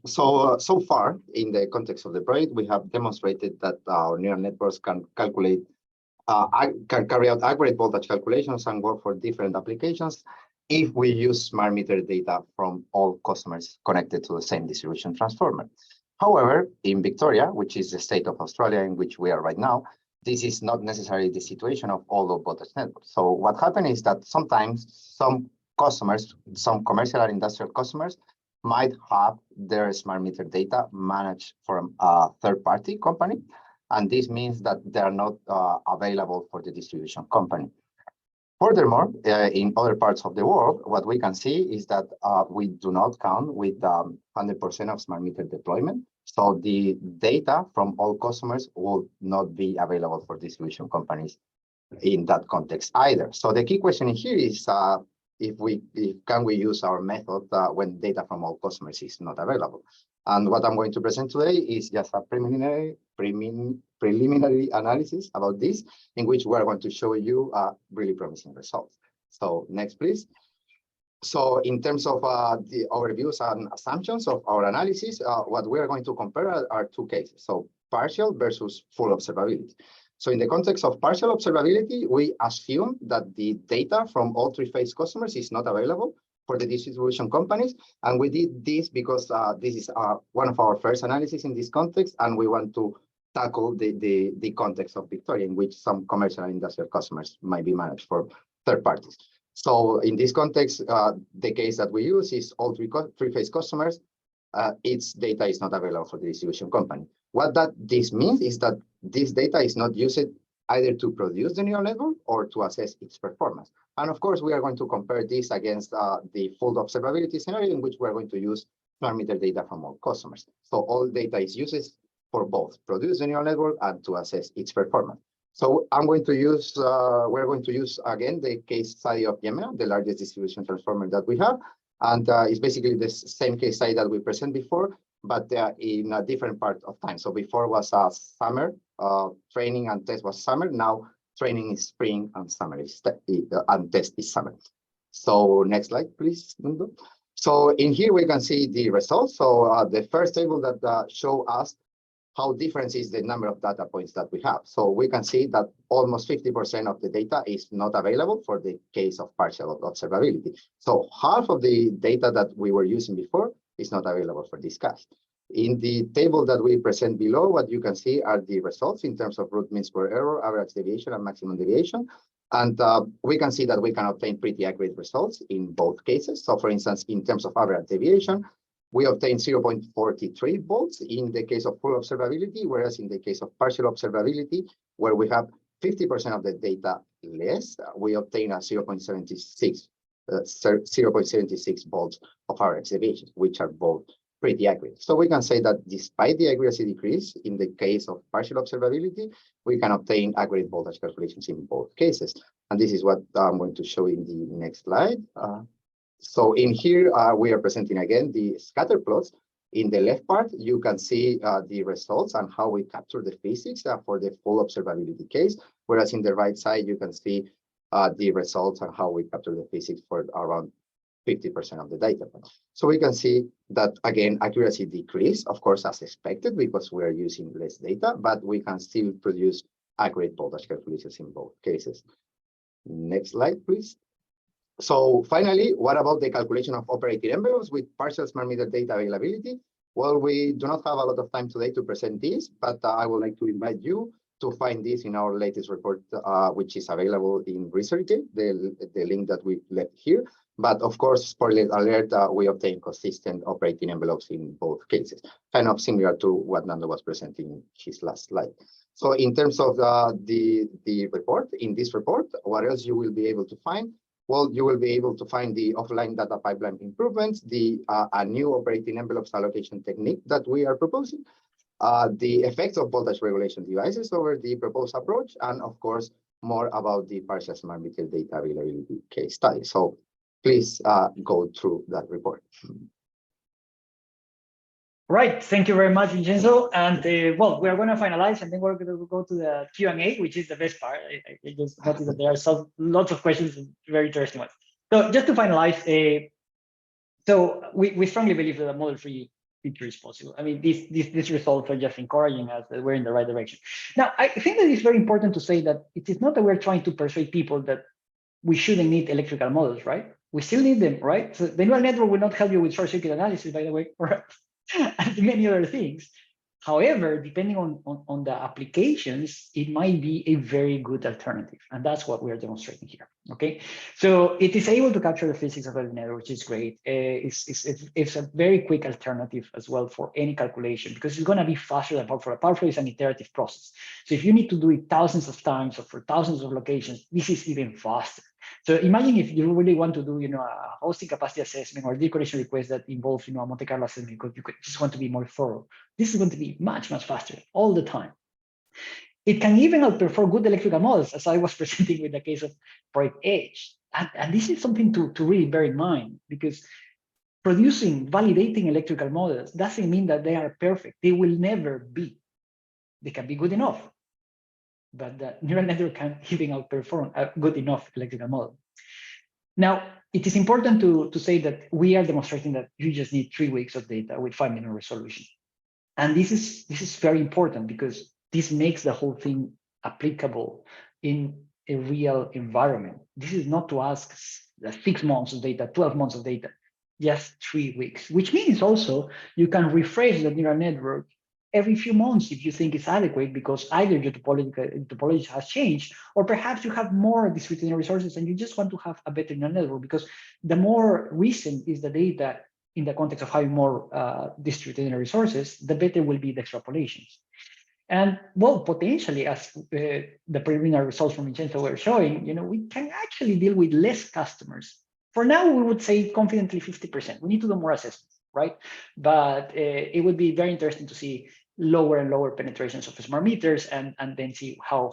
So far, in the context of the project, we have demonstrated that our neural networks can calculate, can carry out accurate voltage calculations and work for different applications if we use smart meter data from all customers connected to the same distribution transformer. However, in Victoria, which is the state of Australia in which we are right now, this is not necessarily the situation of all of voltage networks. So what happened is that sometimes some customers, some commercial and industrial customers, might have their smart meter data managed from a third-party company, and this means that they are not available for the distribution company. Furthermore, in other parts of the world, what we can see is that we do not count with 100% of smart meter deployment. So the data from all customers will not be available for distribution companies in that context either. So the key question here is can we use our method when data from all customers is not available? And what I'm going to present today is just a preliminary analysis about this, in which we're going to show you really promising results. So next, please. So in terms of the overviews and assumptions of our analysis, what we are going to compare are two cases. So partial versus full observability. So in the context of partial observability, we assume that the data from all three-phase customers is not available for the distribution companies. And we did this because this is one of our first analysis in this context, and we want to tackle the context of Victoria, in which some commercial and industrial customers might be managed for third parties. So in this context, the case that we use is all three-phase customers. Its data is not available for the distribution company. What this means is that this data is not used either to produce the neural network or to assess its performance. And of course, we are going to compare this against the full observability scenario, in which we're going to use smart meter data from all customers. So all data is used for both produce the neural network and to assess its performance. So we're going to use again the case study of Gemini, the largest distribution transformer that we have. And it's basically the same case study that we presented before, but in a different part of time. So before was summer, training and test was summer. Now training is spring and summer is and test is summer. So next slide, please, Nando. So in here we can see the results. So the first table that show us how different is the number of data points that we have. So we can see that almost 50% of the data is not available for the case of partial observability. So half of the data that we were using before is not available for this case. In the table that we present below, what you can see are the results in terms of root mean square error, average deviation, and maximum deviation. And we can see that we can obtain pretty accurate results in both cases. So for instance, in terms of average deviation, we obtain 0.43 volts in the case of full observability, whereas in the case of partial observability, where we have 50% of the data less, we obtain a 0.76 volts of average deviation, which are both pretty accurate. So we can say that despite the accuracy decrease in the case of partial observability, we can obtain accurate voltage calculations in both cases. And this is what I'm going to show in the next slide. So in here, we are presenting again the scatter plots. In the left part, you can see the results and how we capture the physics for the full observability case, whereas in the right side, you can see the results and how we capture the physics for around 50% of the data. So we can see that, again, accuracy decreased, of course, as expected, because we are using less data, but we can still produce accurate voltage calculations in both cases. Next slide, please. So finally, what about the calculation of operating envelopes with partial smart meter data availability? Well, we do not have a lot of time today to present this, but I would like to invite you to find this in our latest report, which is available in ResearchGate, the link that we left here. But of course, spoiler alert, we obtain consistent operating envelopes in both cases, kind of similar to what Nando was presenting in his last slide. So in terms of the report, in this report, what else you will be able to find? Well, you will be able to find the offline data pipeline improvements, a new operating envelopes allocation technique that we are proposing, the effects of voltage regulation devices over the proposed approach, and of course, more about the partial smart meter data availability case study. So please go through that report.
Right, thank you very much, Vincenzo. And well, we're going to finalize, and then we're going to go to the Q&A, which is the best part. I just noticed that there are lots of questions, and very interesting ones. So just to finalize, so we strongly believe that a model-free future is possible. I mean, these results are just encouraging us that we're in the right direction. Now, I think that it's very important to say that it is not that we're trying to persuade people that we shouldn't need electrical models, right? We still need them, right? So the neural network will not help you with short circuit analysis, by the way, right? And many other things. However, depending on the applications, it might be a very good alternative. And that's what we're demonstrating here. Okay, so it is able to capture the physics of the network, which is great. It's a very quick alternative as well for any calculation because it's going to be faster than PowerFlow. PowerFlow is an iterative process. So if you need to do it thousands of times or for thousands of locations, this is even faster. So imagine if you really want to do, a hosting capacity assessment or decoration request that involves, a Monte Carlo assessment because you just want to be more thorough. This is going to be much, much faster all the time. It can even outperform good electrical models, as I was presenting with the case of Project Edge. And this is something to really bear in mind, because producing, validating electrical models doesn't mean that they are perfect. They will never be. They can be good enough, but the neural network can even outperform a good enough electrical model. Now, it is important to say that we are demonstrating that you just need 3 weeks of data with 5-minute resolution. And this is very important because this makes the whole thing applicable in a real environment. This is not to ask 6 months of data, 12 months of data, just 3 weeks, which means also you can refresh the neural network every few months if you think it's adequate, because either your topology has changed, or perhaps you have more distributed resources and you just want to have a better neural network, because the more recent is the data in the context of having more distributed resources, the better will be the extrapolations. And well, potentially, as the preliminary results from Vincenzo were showing, we can actually deal with less customers. For now, we would say confidently 50%. We need to do more assessments, right? But it would be very interesting to see lower and lower penetrations of smart meters, and then see how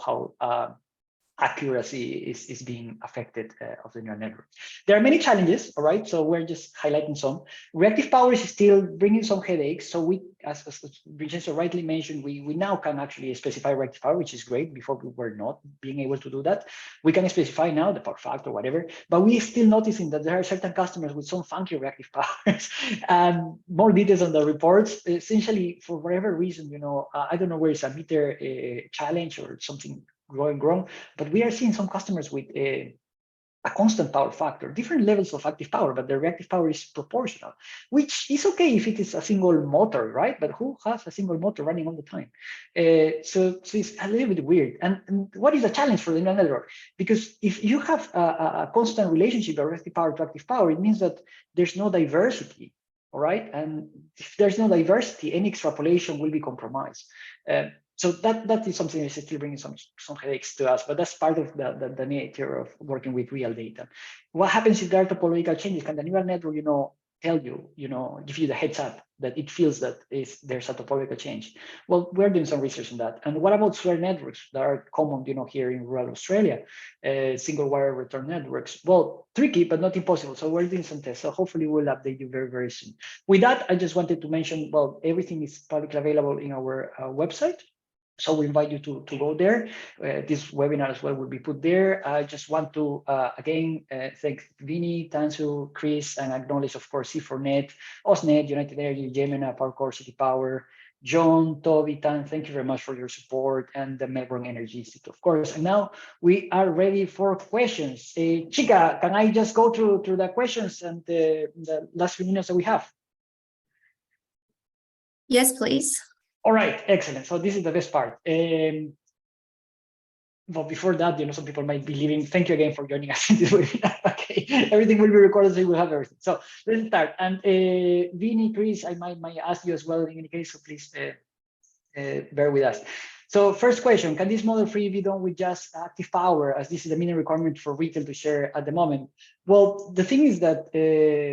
accuracy is being affected of the neural network. There are many challenges, all right? So we're just highlighting some. Reactive power is still bringing some headaches. So we, as Vincenzo rightly mentioned, we now can actually specify reactive power, which is great. Before we were not being able to do that. We can specify now the power factor, whatever, but we're still noticing that there are certain customers with some funky reactive powers. And more details on the reports. Essentially, for whatever reason, I don't know where it's a meter challenge or something growing, but we are seeing some customers with a constant power factor, different levels of active power, but the reactive power is proportional, which is okay if it is a single motor, right? But who has a single motor running all the time? So it's a little bit weird. And what is the challenge for the neural network? Because if you have a constant relationship of reactive power to active power, it means that there's no diversity, all right? And if there's no diversity, any extrapolation will be compromised. So that is something that's still bringing some headaches to us, but that's part of the nature of working with real data. What happens if there are topological changes? Can the neural network, tell you, give you the heads up that it feels that there's a topological change? Well, we're doing some research on that. And what about square networks that are common, here in rural Australia, single wire return networks? Well, tricky, but not impossible. So we're doing some tests. So hopefully we'll update you very, very soon. With that, I just wanted to mention, well, everything is publicly available in our website. So we invite you to go there. This webinar as well will be put there. I just want to, again, thank Vinny, Tansu, Chris, and acknowledge, of course, C4Net, OSNet, United Energy, Gemini, PowerCore, City Power, John, Toby, Tan, thank you very much for your support, and the Melbourne Energy Institute, of course. And now we are ready for questions. Chica, can I just go through the questions and the last few minutes that we have?
Yes, please.
All right, excellent. So this is the best part. But before that, some people might be leaving. Thank you again for joining us in this webinar. Okay, everything will be recorded, so you will have everything. So let's start. And Vinny, Chris, I might ask you as well in any case, so please bear with us. So first question, can this model free be done with just active power, as this is the minimum requirement for retail to share at the moment? Well, the thing is that,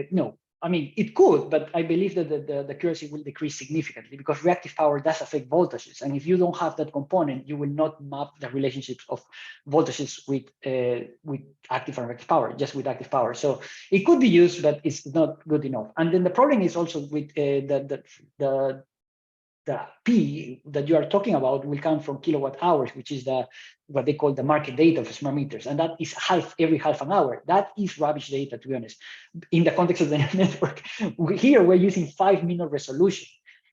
no. I mean, it could, but I believe that the accuracy will decrease significantly because reactive power does affect voltages. And if you don't have that component, you will not map the relationships of voltages with active and reactive power, just with active power. So it could be used, but it's not good enough. And then the problem is also with the P that you are talking about will come from kilowatt hours, which is what they call the market data of smart meters. And that is every half an hour. That is rubbish data, to be honest, in the context of the network. Here, we're using 5-minute resolution.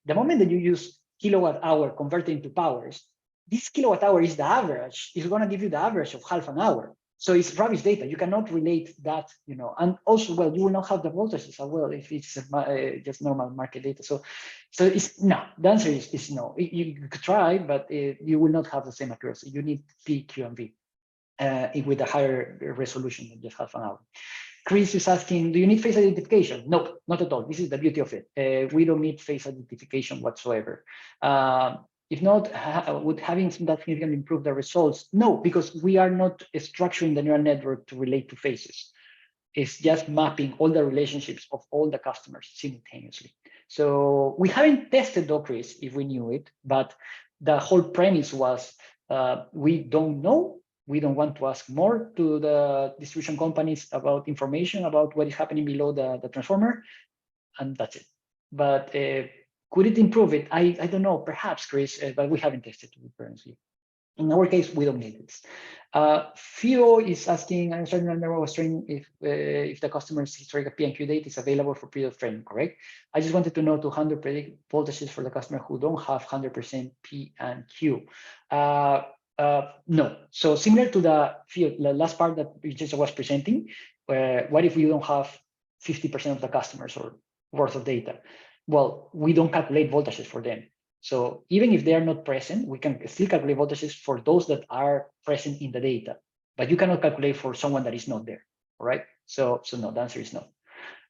The moment that you use kilowatt hour converted into powers, this kilowatt hour is the average. It's going to give you the average of half an hour. So it's rubbish data. You cannot relate that, and also, well, you will not have the voltages as well if it's just normal market data. So it's no. The answer is no. You could try, but you will not have the same accuracy. You need P, Q, and V. with a higher resolution than just half an hour. Chris is asking, do you need face identification? No, not at all. This is the beauty of it. We don't need face identification whatsoever. If not, would having that significantly improve the results? No, because we are not structuring the neural network to relate to faces. It's just mapping all the relationships of all the customers simultaneously. So we haven't tested though, Chris, if we knew it, but the whole premise was we don't know. We don't want to ask more to the distribution companies about information about what is happening below the transformer, and that's it. But could it improve it? I don't know, perhaps, Chris, but we haven't tested it currently. In our case, we don't need this. Theo is asking, I'm starting to remember was training if the customer's historical P&Q data is available for period of training, correct? I just wanted to know to handle predict voltages for the customer who don't have 100% P&Q. No. So similar to the last part that we just was presenting, what if we don't have 50% of the customers or worth of data? Well, we don't calculate voltages for them. So even if they are not present, we can still calculate voltages for those that are present in the data, but you cannot calculate for someone that is not there, all right? So no, the answer is no.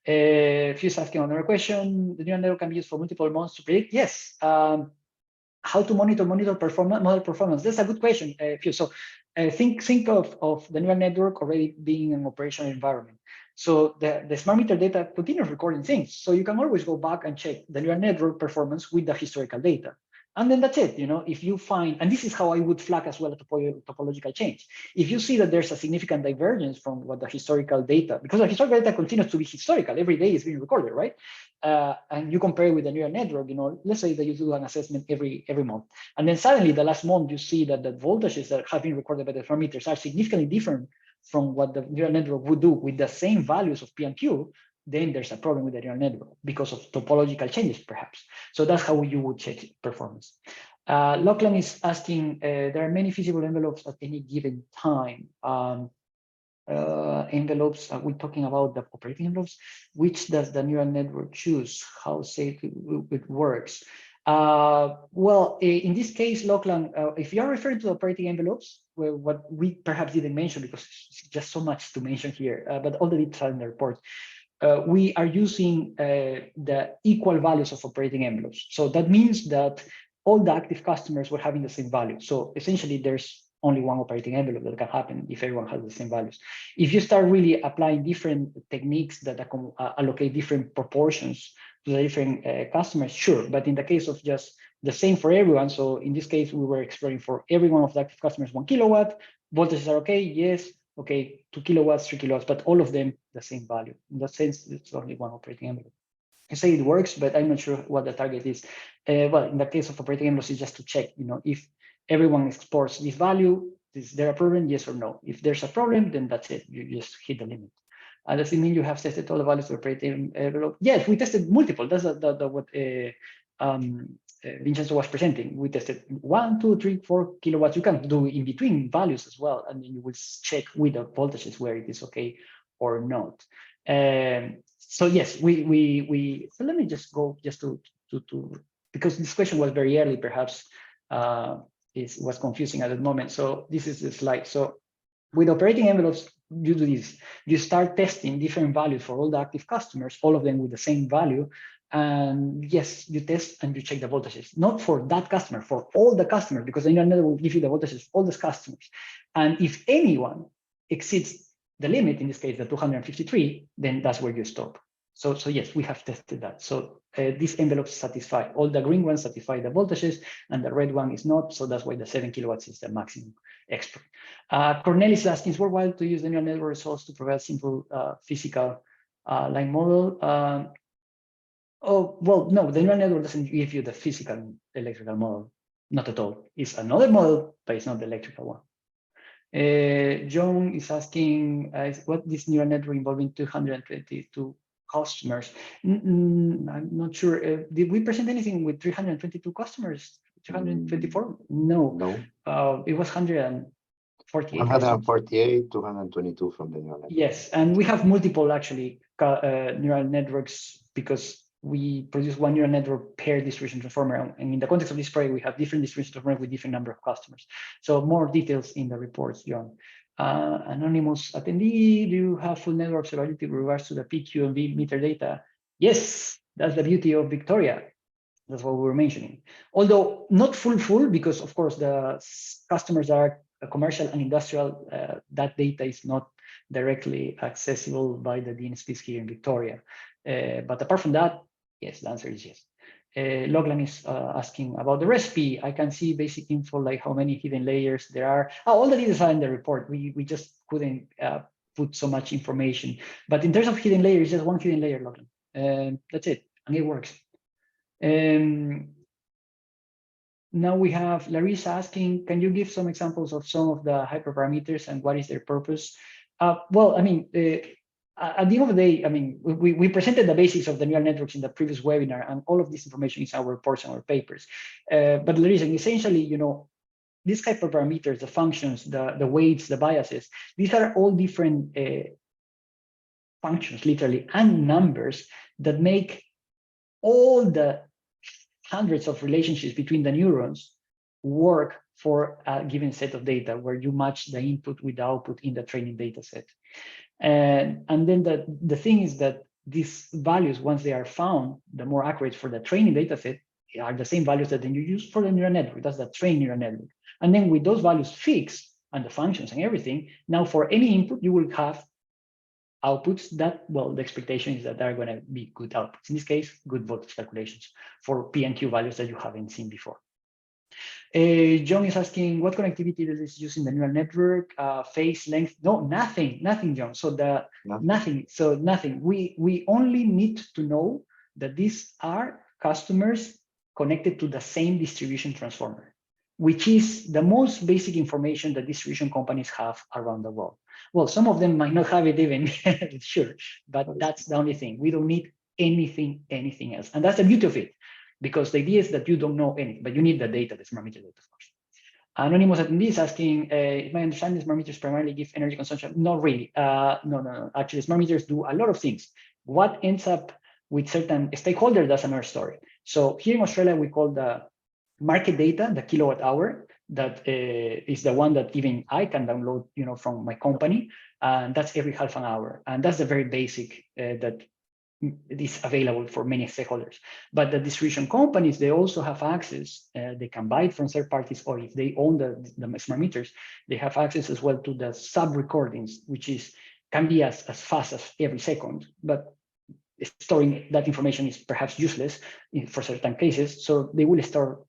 If you're asking another question, the neural network can be used for multiple months to predict. Yes. How to monitor model performance? That's a good question, Few. So think of the neural network already being an operational environment. So the smart meter data continues recording things. So you can always go back and check the neural network performance with the historical data. And then that's it. If you find, and this is how I would flag as well a topological change. If you see that there's a significant divergence from what the historical data, because the historical data continues to be historical, every day is being recorded, right? And you compare with the neural network, let's say that you do an assessment every month. And then suddenly the last month, you see that the voltages that have been recorded by the smart meters are significantly different from what the neural network would do with the same values of P and Q, then there's a problem with the neural network because of topological changes, perhaps. So that's how you would check performance. Lachlan is asking, there are many feasible envelopes at any given time. Envelopes, we're talking about the operating envelopes. Which does the neural network choose? How safe it works? Well, in this case, Lachlan, if you're referring to operating envelopes, well, what we perhaps didn't mention because it's just so much to mention here, but all the details are in the report. We are using the equal values of operating envelopes. So that means that all the active customers were having the same value. So essentially, there's only one operating envelope that can happen if everyone has the same values. If you start really applying different techniques that allocate different proportions to the different customers, sure. But in the case of just the same for everyone, so in this case, we were exploring for every one of the active customers 1 kilowatt. Voltages are okay, yes. Okay, 2 kilowatts, 3 kilowatts, but all of them the same value. In that sense, it's only one operating envelope. I say it works, but I'm not sure what the target is. Well, in the case of operating envelopes, it's just to check, if everyone exports this value, is there a problem, yes or no? If there's a problem, then that's it. You just hit the limit. Does it mean you have tested all the values of operating envelope? Yes, we tested multiple. That's what Vincenzo was presenting. We tested 1, 2, 3, 4 kilowatts. You can do in between values as well, and then you will check with the voltages where it is okay or not. So yes, we. So let me just go just to because this question was very early, perhaps was confusing at the moment. So this is the slide. So with operating envelopes, you do this. You start testing different values for all the active customers, all of them with the same value. And yes, you test and you check the voltages, not for that customer, for all the customers, because the neural network will give you the voltages for all those customers. And if anyone exceeds the limit, in this case, the 253, then that's where you stop. So yes, we have tested that. So these envelopes satisfy, all the green ones satisfy the voltages and the red one is not. So that's why the 7 kilowatts is the maximum expert. Cornel is asking, is worthwhile to use the neural network results to provide simple physical line model? Oh, well, no, the neural network doesn't give you the physical electrical model, not at all. It's another model, but it's not the electrical one. John is asking, what this neural network involving 222 customers? I'm not sure. Did we present anything with 322 customers? 324? No. It was 148.
148, 222 from the neural network.
Yes, and we have multiple actually neural networks because we produce one neural network per distribution transformer. And in the context of this project, we have different distribution transformers with different number of customers. So more details in the reports, John. Anonymous attendee, do you have full network observability with regards to the PQ and V meter data? Yes, that's the beauty of Victoria. That's what we were mentioning. Although not full, because of course the customers are commercial and industrial, that data is not directly accessible by the DNSPs here in Victoria. But apart from that, yes, the answer is yes. Loglan is asking about the recipe. I can see basic info like how many hidden layers there are. Oh, all the details are in the report. We just couldn't put so much information. But in terms of hidden layers, just one hidden layer, Loglan. That's it, and it works. Now we have Larissa asking, can you give some examples of some of the hyperparameters and what is their purpose? Well, I mean, at the end of the day, I mean, we presented the basics of the neural networks in the previous webinar, and all of this information is our reports and our papers. But Larissa, essentially, you know, these hyperparameters, the functions, the weights, the biases, these are all different functions, literally, and numbers that make all the hundreds of relationships between the neurons work for a given set of data where you match the input with the output in the training data set. And then the thing is that these values, once they are found, the more accurate for the training data set are the same values that then you use for the neural network. That's the trained neural network. And then with those values fixed and the functions and everything, now for any input, you will have outputs that, well, the expectation is that they're going to be good outputs. In this case, good voltage calculations for P and Q values that you haven't seen before. John is asking, what connectivity does this use in the neural network? Phase length? No, nothing, John. So nothing. We only need to know that these are customers connected to the same distribution transformer, which is the most basic information that distribution companies have around the world. Well, some of them might not have it even, sure, but that's the only thing. We don't need anything else. And that's the beauty of it, because the idea is that you don't know anything, but you need the data, the smart meter data. Anonymous attendee is asking, if my understanding, smart meters primarily give energy consumption. Not really. No. Actually, smart meters do a lot of things. What ends up with certain stakeholders, that's another story. So here in Australia, we call the market data, the kilowatt hour, that is the one that even I can download, you know, from my company, and that's every half an hour, and that's the very basic that is available for many stakeholders. But the distribution companies, they also have access. They can buy it from third parties, or if they own the smart meters, they have access as well to the sub recordings, which can be as fast as every second, but storing that information is perhaps useless for certain cases. So they will store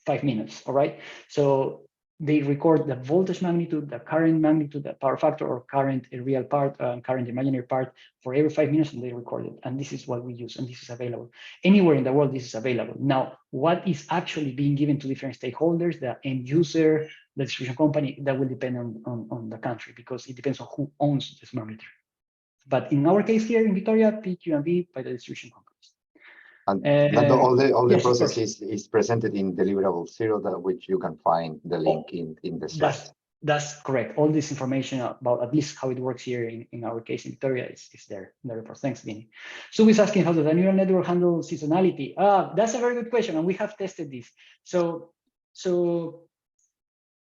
5 minutes, all right? So they record the voltage magnitude, the current magnitude, the power factor, or current real part, current imaginary part for every 5 minutes, and they record it. And this is what we use, and this is available. Anywhere in the world, this is available. Now, what is actually being given to different stakeholders, the end user, the distribution company, that will depend on the country, because it depends on who owns the smart meter. But in our case here in Victoria, PQ and V by the distribution companies.
And all the
yes,
process is presented in deliverable 0, that which you can find the link in the slides.
That's correct. All this information about at least how it works here in our case in Victoria is there in the report. Thanks, Vinny. So he's asking, how does the neural network handle seasonality? That's a very good question, and we have tested this. So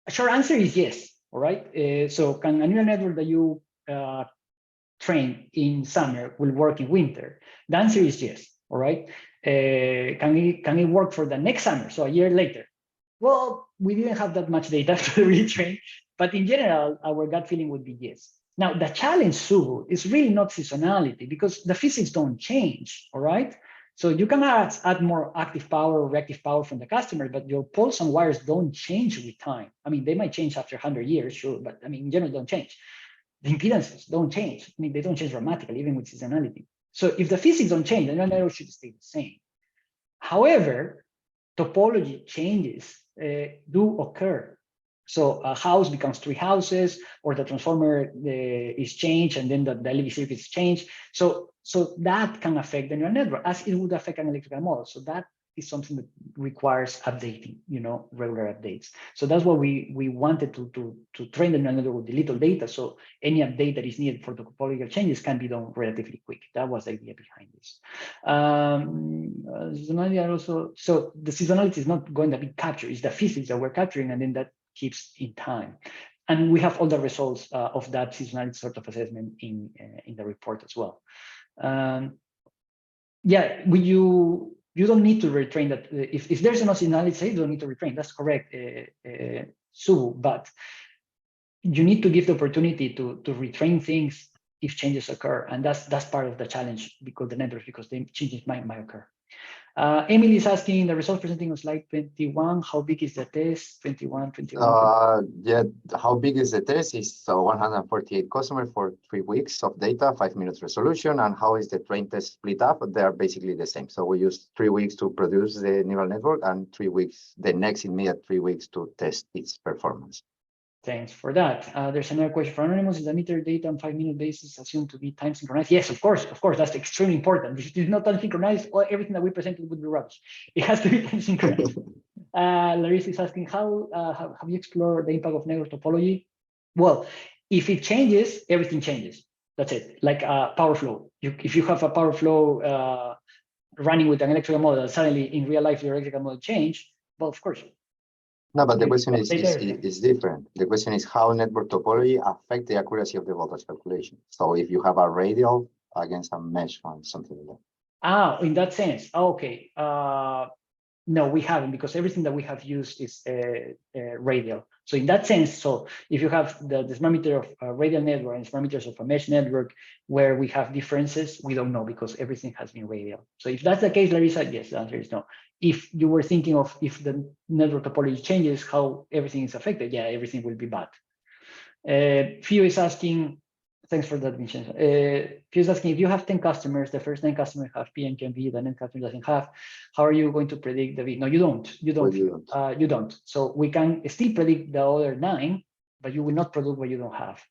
a short answer is yes. All right. So can a neural network that you train in summer will work in winter? The answer is yes. All right. Can it work for the next summer? So a year later? Well, we didn't have that much data to retrain, but in general, our gut feeling would be yes. Now, the challenge, Subu, is really not seasonality, because the physics don't change. All right. So you can add more active power or reactive power from the customer, but your poles and wires don't change with time. I mean, they might change after 100 years, sure, but I mean, in general, don't change. The impedances don't change. I mean, they don't change dramatically, even with seasonality. So if the physics don't change, the neural network should stay the same. However, topology changes do occur. So a house becomes 3 houses, or the transformer is changed, and then the LV circuit is changed. So that can affect the neural network, as it would affect an electrical model. So that is something that requires updating, you know, regular updates. So that's what we wanted to train the neural network with the little data. So any update that is needed for the topological changes can be done relatively quick. That was the idea behind this. Seasonality also, so the seasonality is not going to be captured. It's the physics that we're capturing, and then that keeps in time. And we have all the results of that seasonality sort of assessment in the report as well. Yeah, you don't need to retrain that. If there's no seasonality, you don't need to retrain. That's correct, Sue. But you need to give the opportunity to retrain things if changes occur, and that's part of the challenge because the networks, because the changes might occur. Emily is asking the results presenting on slide 21. How big is the test? 21.
Yeah, how big is the test? Is 148 customers for 3 weeks of data, 5 minutes resolution. And how is the train test split up? They are basically the same. So we use 3 weeks to produce the neural network and 3 weeks, the next immediate 3 weeks to test its performance.
Thanks for that. There's another question for Anonymous. Is the meter data on 5-minute basis assumed to be time synchronized? Yes, of course, that's extremely important. If it is not time synchronized, everything that we presented would be rubbish. It has to be time synchronized. Larissa is asking, how have you explored the impact of network topology? Well, if it changes, everything changes. That's it. Like power flow. If you have a power flow running with an electrical model, suddenly in real life your electrical model change. Well, of course.
No, but the question is different. The question is how network topology affect the accuracy of the voltage calculation. So if you have a radial against a mesh or something like that.
In that sense, okay. No, we haven't, because everything that we have used is radial. So in that sense, so if you have the smart meter of a radial network and smart meters of a mesh network where we have differences, we don't know because everything has been radial. So if that's the case, Larissa, yes, the answer is no. If you were thinking of if the network topology changes, how everything is affected, yeah, everything will be bad. Fio is asking, thanks for that, Vincenzo. Fio is asking, if you have 10 customers, the first 9 customers have PNQMV, the next customer doesn't have, how are you going to predict the V? No, you don't. You don't. So we can still predict the other 9, but you will not predict what you don't have.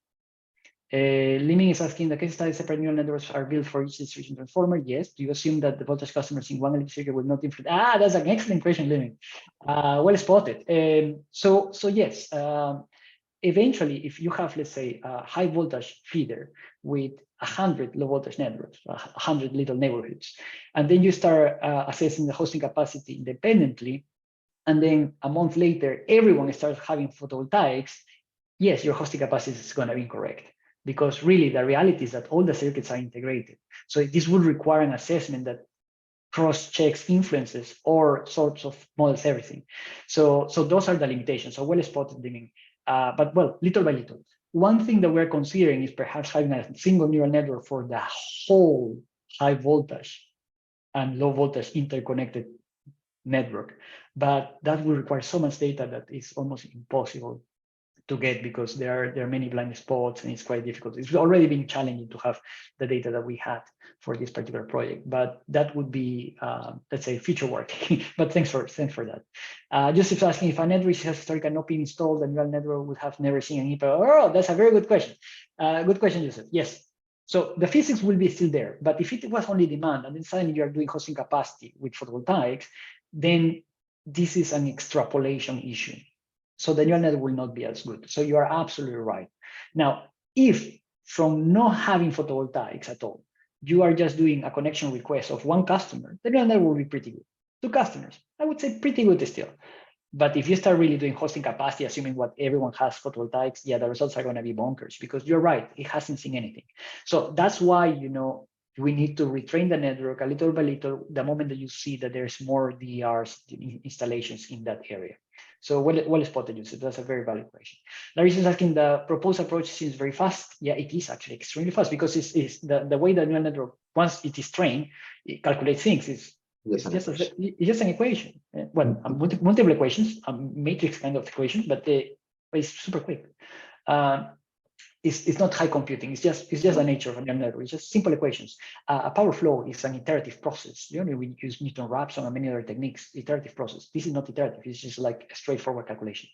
Liming is asking, the case study separate neural networks are built for each distribution transformer. Yes. Do you assume that the voltage customers in one electric circuit will not influence? That's an excellent question, Liming. Well spotted. So yes. Eventually, if you have, let's say, a high voltage feeder with 100 low voltage networks, 100 little neighborhoods, and then you start assessing the hosting capacity independently, and then a month later, everyone starts having photovoltaics, yes, your hosting capacity is going to be incorrect, because really the reality is that all the circuits are integrated. So this would require an assessment that cross-checks influences or sorts of models everything. So those are the limitations. So well spotted, Liming. But well, little by little. One thing that we're considering is perhaps having a single neural network for the whole high voltage and low voltage interconnected network. But that will require so much data that is almost impossible to get because there are many blind spots and it's quite difficult. It's already been challenging to have the data that we had for this particular project, but that would be, let's say, future work. But thanks for that. Joseph's asking, if a network has historically not been installed, the neural network would have never seen an impact. Oh, that's a very good question. Good question, Joseph. Yes. So the physics will be still there, but if it was only demand and then suddenly you are doing hosting capacity with photovoltaics, then this is an extrapolation issue. So the neural network will not be as good. So you are absolutely right. Now, if from not having photovoltaics at all, you are just doing a connection request of one customer, the neural network will be pretty good. 2 customers, I would say pretty good still. But if you start really doing hosting capacity, assuming what everyone has photovoltaics, yeah, the results are going to be bonkers because you're right, it hasn't seen anything. So that's why, we need to retrain the network a little by little the moment that you see that there's more DRs installations in that area. So well spotted, Yusuf. That's a very valid question. Larissa is asking, the proposed approach seems very fast. Yeah, it is actually extremely fast because it's the way the neural network, once it is trained, it calculates things. It's just an equation. Well, multiple equations, a matrix kind of equation, but it's super quick. It's not high computing. It's just the nature of a neural network. It's just simple equations. A power flow is an iterative process. We use Newton raphson and many other techniques. Iterative process. This is not iterative. It's just like a straightforward calculation.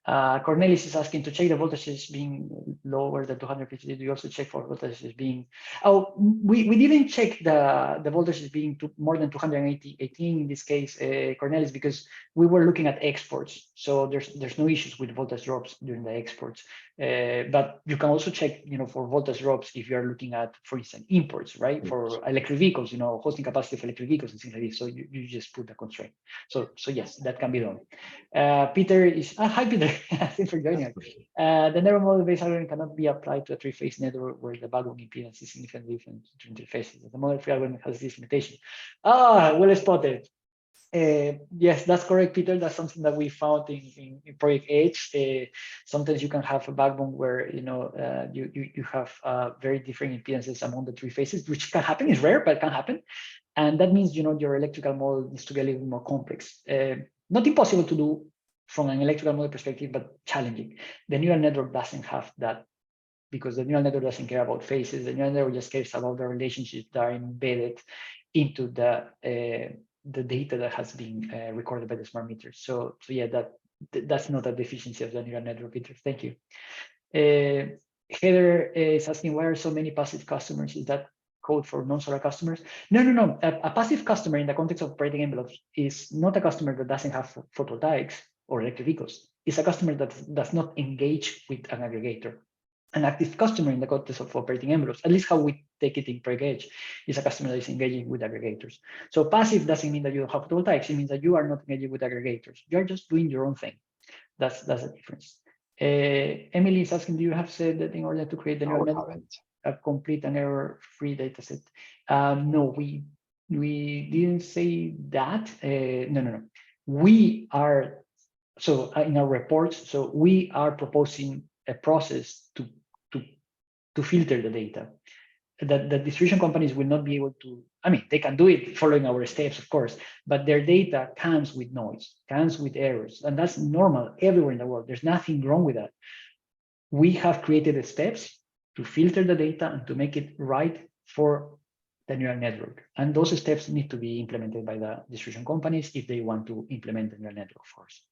Cornelis is asking to check the voltages being lower than 250. Do you also check for voltages being? Oh, we didn't check the voltages being more than 218 in this case, Cornelis, because we were looking at exports. So there's no issues with voltage drops during the exports. But you can also check, for voltage drops if you are looking at, for instance, imports, right? For electric vehicles, hosting capacity for electric vehicles and things like this. So you just put the constraint. So yes, that can be done. Peter is hi Peter. Thanks for joining us. The neural model-based algorithm cannot be applied to a three-phase network where the backbone impedance is significantly different between three phases. The model-free algorithm has this limitation. Ah, well spotted. Yes, that's correct, Peter. That's something that we found in Project H. Sometimes you can have a backbone where you have very different impedances among the three phases, which can happen. It's rare, but it can happen. And that means your electrical model needs to get a little bit more complex. Not impossible to do from an electrical model perspective, but challenging. The neural network doesn't have that because the neural network doesn't care about phases. The neural network just cares about the relationships that are embedded into the data that has been recorded by the smart meters. So yeah, that's not a deficiency of the neural network, Peter. Thank you. Heather is asking, why are so many passive customers? Is that code for non-solar customers? No. A passive customer in the context of operating envelopes is not a customer that doesn't have photovoltaics or electric vehicles. It's a customer that does not engage with an aggregator. An active customer in the context of operating envelopes, at least how we take it in Project H, is a customer that is engaging with aggregators. So passive doesn't mean that you don't have photovoltaics. It means that you are not engaging with aggregators. You're just doing your own thing. That's the difference. Emily is asking, do you have said that in order to create the neural network, a complete and error-free data set? No, we didn't say that. No. We are, so in our reports, so we are proposing a process to filter the data. That the distribution companies will not be able to, I mean, they can do it following our steps, of course, but their data comes with noise, comes with errors, and that's normal everywhere in the world. There's nothing wrong with that. We have created the steps to filter the data and to make it right for the neural network. And those steps need to be implemented by the distribution companies if they want to implement the neural network, of course.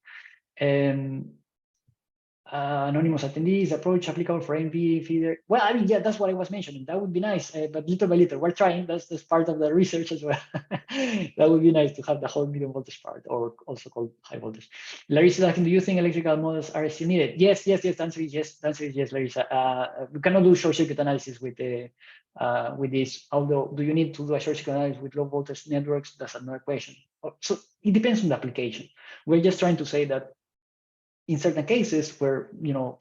Anonymous attendees approach applicable for MV feeder. Well, I mean, yeah, that's what I was mentioning. That would be nice, but little by little, we're trying. That's part of the research as well. That would be nice to have the whole medium voltage part, or also called high voltage. Larissa is asking, do you think electrical models are still needed? Yes. The answer is yes. The answer is yes, Larissa. We cannot do short circuit analysis with this. Although, do you need to do a short circuit analysis with low voltage networks? That's another question. So it depends on the application. We're just trying to say that in certain cases where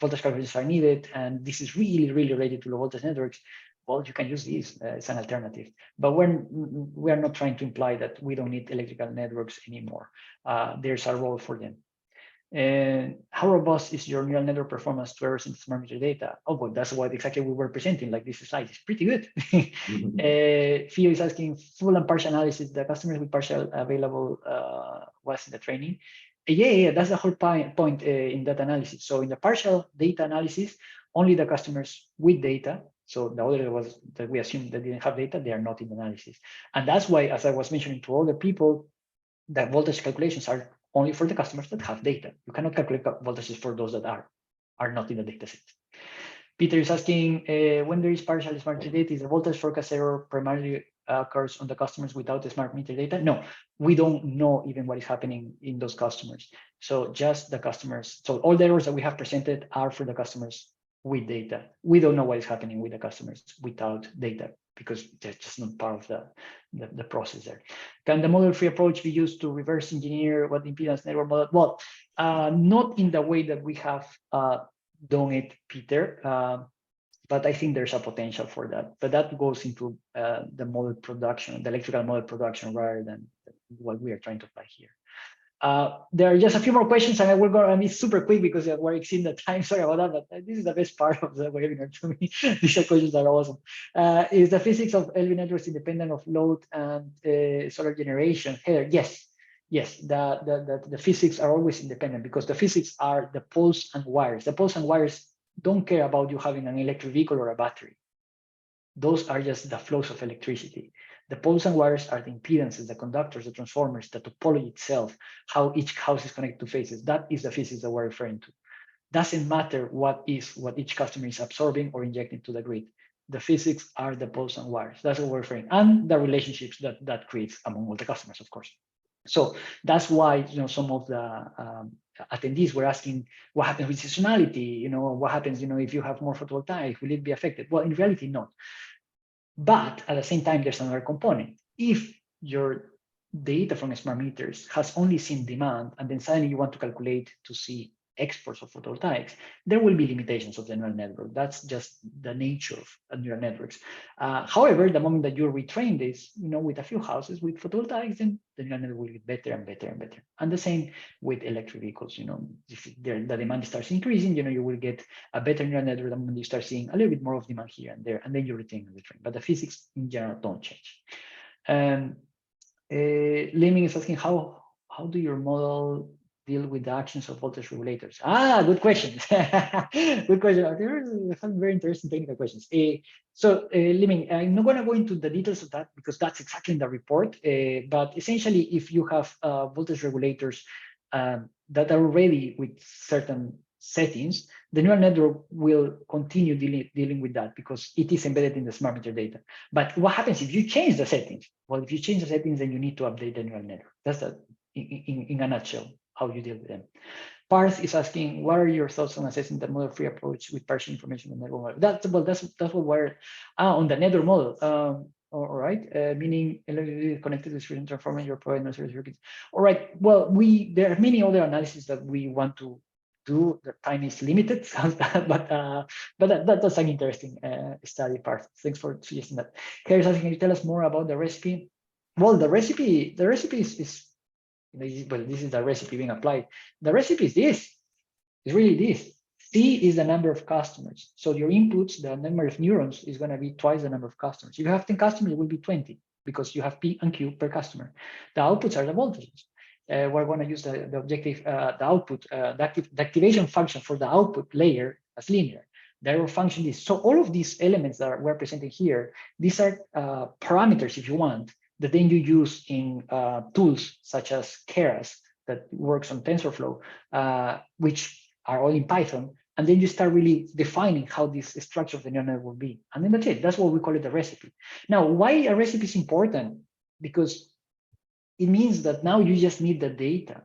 voltage calculators are needed, and this is really related to low voltage networks, well, you can use this as an alternative. But we're not trying to imply that we don't need electrical networks anymore. There's a role for them. And how robust is your neural network performance to errors in smart meter data? Oh, well, that's what exactly we were presenting, like this slide. It's pretty good. Theo is asking, full and partial analysis. The customers with partial available was in the training. Yeah, that's the whole point in that analysis. So in the partial data analysis, only the customers with data, so the other was that we assumed that didn't have data, they are not in the analysis. And that's why, as I was mentioning to other people, that voltage calculations are only for the customers that have data. You cannot calculate voltages for those that are not in the data set. Peter is asking, when there is partial smart meter data, is the voltage forecast error primarily occurs on the customers without the smart meter data? No, we don't know even what is happening in those customers. So just the customers. So all the errors that we have presented are for the customers with data. We don't know what is happening with the customers without data because they're just not part of the process there. Can the model-free approach be used to reverse engineer what the impedance network model? Well, not in the way that we have done it, Peter. But I think there's a potential for that. But that goes into the model production, the electrical model production, rather than what we are trying to apply here. There are just a few more questions, and I will go and be super quick because we're exceeding the time. Sorry about that, but this is the best part of the webinar to me. These questions are awesome. Is the physics of LV networks independent of load and solar generation? Heather, yes. The physics are always independent because the physics are the poles and wires. The poles and wires don't care about you having an electric vehicle or a battery. Those are just the flows of electricity. The poles and wires are the impedances, the conductors, the transformers, the topology itself, how each house is connected to phases. That is the physics that we're referring to. Doesn't matter what each customer is absorbing or injecting to the grid. The physics are the poles and wires. That's what we're referring, and the relationships that creates among all the customers, of course. So that's why some of the attendees were asking what happens with seasonality. What happens if you have more photovoltaic, will it be affected? Well, in reality, not. But at the same time, there's another component. If your data from smart meters has only seen demand, and then suddenly you want to calculate to see exports of photovoltaics, there will be limitations of the neural network. That's just the nature of neural networks. However, the moment that you retrain this, with a few houses with photovoltaics, then the neural network will get better and better and better. And the same with electric vehicles. If the demand starts increasing, you will get a better neural network the moment you start seeing a little bit more of demand here and there, and then you retain the train. But the physics in general don't change. Leming is asking, how do your model deal with the actions of voltage regulators? Good question. Good question. There are some very interesting technical questions. Leming, I'm not going to go into the details of that because that's exactly in the report. But essentially, if you have voltage regulators that are ready with certain settings, the neural network will continue dealing with that because it is embedded in the smart meter data. But what happens if you change the settings? Well, if you change the settings, then you need to update the neural network. That's in a nutshell how you deal with them. Parth is asking, what are your thoughts on assessing the model-free approach with partial information on the network model? That's what we're on the network model. All right, meaning connected to distribution transformer, you're providing circuits. All right, well, there are many other analyses that we want to do. The time is limited, but that's an interesting study part. Thanks for suggesting that. Here's asking, can you tell us more about the recipe? Well, the recipe is well, this is the recipe being applied. The recipe is this. It's really this. C is the number of customers. So your inputs, the number of neurons, is going to be twice the number of customers. If you have 10 customers, it will be 20 because you have P and Q per customer. The outputs are the voltages. We're going to use the objective, the output, the activation function for the output layer as linear. The error function is, so all of these elements that we're presenting here, these are parameters, if you want, that then you use in tools such as Keras that works on TensorFlow, which are all in Python. And then you start really defining how this structure of the neural network will be. And then that's it. That's what we call it the recipe. Now, why a recipe is important? Because it means that now you just need the data.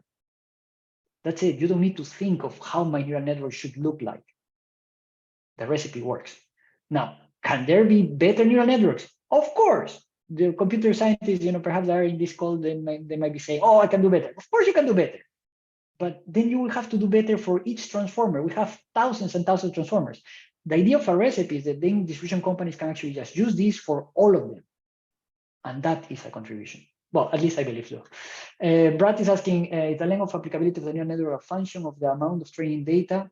That's it. You don't need to think of how my neural network should look like. The recipe works. Now, can there be better neural networks? Of course. The computer scientists, perhaps are in this call, they might be saying, oh, I can do better. Of course you can do better. But then you will have to do better for each transformer. We have thousands and thousands of transformers. The idea of a recipe is that then distribution companies can actually just use this for all of them. And that is a contribution. Well, at least I believe so. Brad is asking, is the length of applicability of the neural network a function of the amount of training data?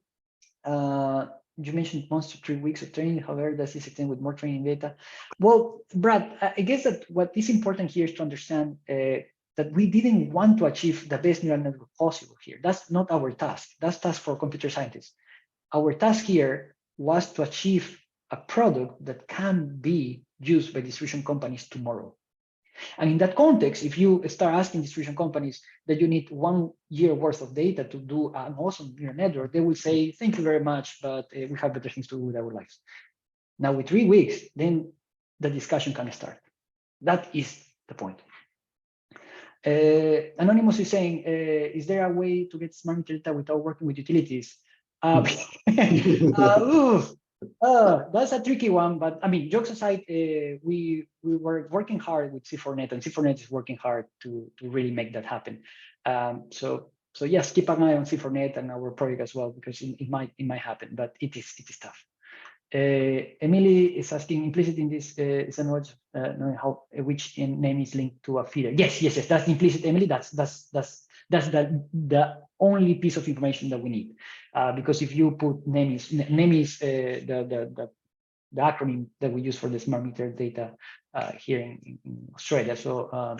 You mentioned 1 to 3 weeks of training. However, does this extend with more training data? Well, Brad, I guess that what is important here is to understand that we didn't want to achieve the best neural network possible here. That's not our task. That's task for computer scientists. Our task here was to achieve a product that can be used by distribution companies tomorrow. And in that context, if you start asking distribution companies that you need 1 year worth of data to do an awesome neural network, they will say, thank you very much, but we have better things to do with our lives. Now with 3 weeks, then the discussion can start. That is the point. Anonymous is saying, is there a way to get smart meter data without working with utilities? That's a tricky one, but I mean, jokes aside, we were working hard with C4Net, and C4Net is working hard to really make that happen. So yes, keep an eye on C4Net and our project as well, because it might happen, but it is tough. Emily is asking, implicit in this is a knowledge knowing how which name is linked to a feeder. Yes, that's implicit, Emily. That's the only piece of information that we need, because if you put name is the acronym that we use for the smart meter data here in Australia. So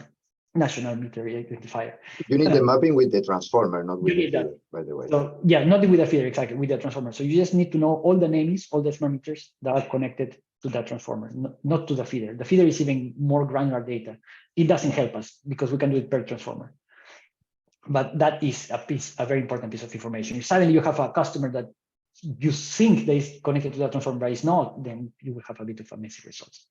national meter identifier.
You need the mapping with the transformer, not with the feeder, by the way.
So yeah, not with the feeder, exactly, with the transformer. So you just need to know all the names, all the smart meters that are connected to that transformer, not to the feeder. The feeder is even more granular data. It doesn't help us because we can do it per transformer. But that is a very important piece of information. If suddenly you have a customer that you think that is connected to that transformer, but is not, then you will have a bit of a messy results.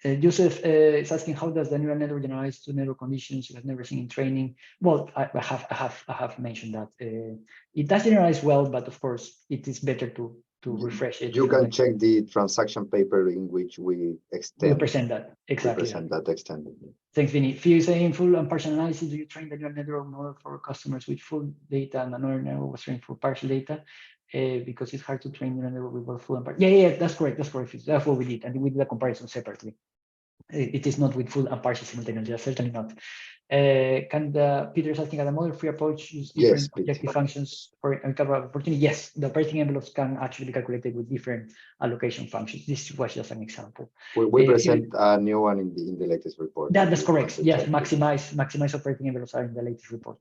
Joseph is asking, how does the neural network generalize to network conditions you have never seen in training? Well, I have mentioned that it does generalize well, but of course it is better to refresh it.
You can check the transaction paper in which we extend.
We present that exactly.
That extended.
Thanks, Vinny. If you say in full and partial analysis, do you train the neural network model for customers with full data and another network was trained for partial data? Because it's hard to train neural network with both full and partial. Yeah, that's correct. That's correct. That's what we did, and we did a comparison separately. It is not with full and partial simultaneously. Certainly not. Peter is asking, can the model-free approach use different objective functions for opportunity? Yes, the operating envelopes can actually be calculated with different allocation functions. This was just an example.
We present a new one in the latest report.
That's correct. Yes, maximize operating envelopes are in the latest report.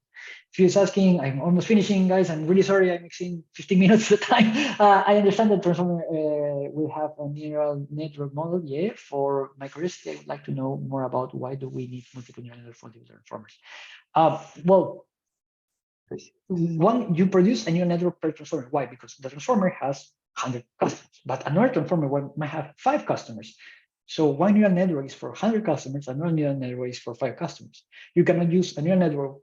If you're asking, I'm almost finishing, guys. I'm really sorry. I'm exceeding 15 minutes at the time. I understand that Transformer will have a neural network model. Yeah, for my curiosity, I would like to know more about why do we need multiple neural networks for different transformers. Well, one, you produce a neural network per transformer. Why? Because the transformer has 100 customers, but another transformer might have 5 customers. So one neural network is for 100 customers, another neural network is for 5 customers. You cannot use a neural network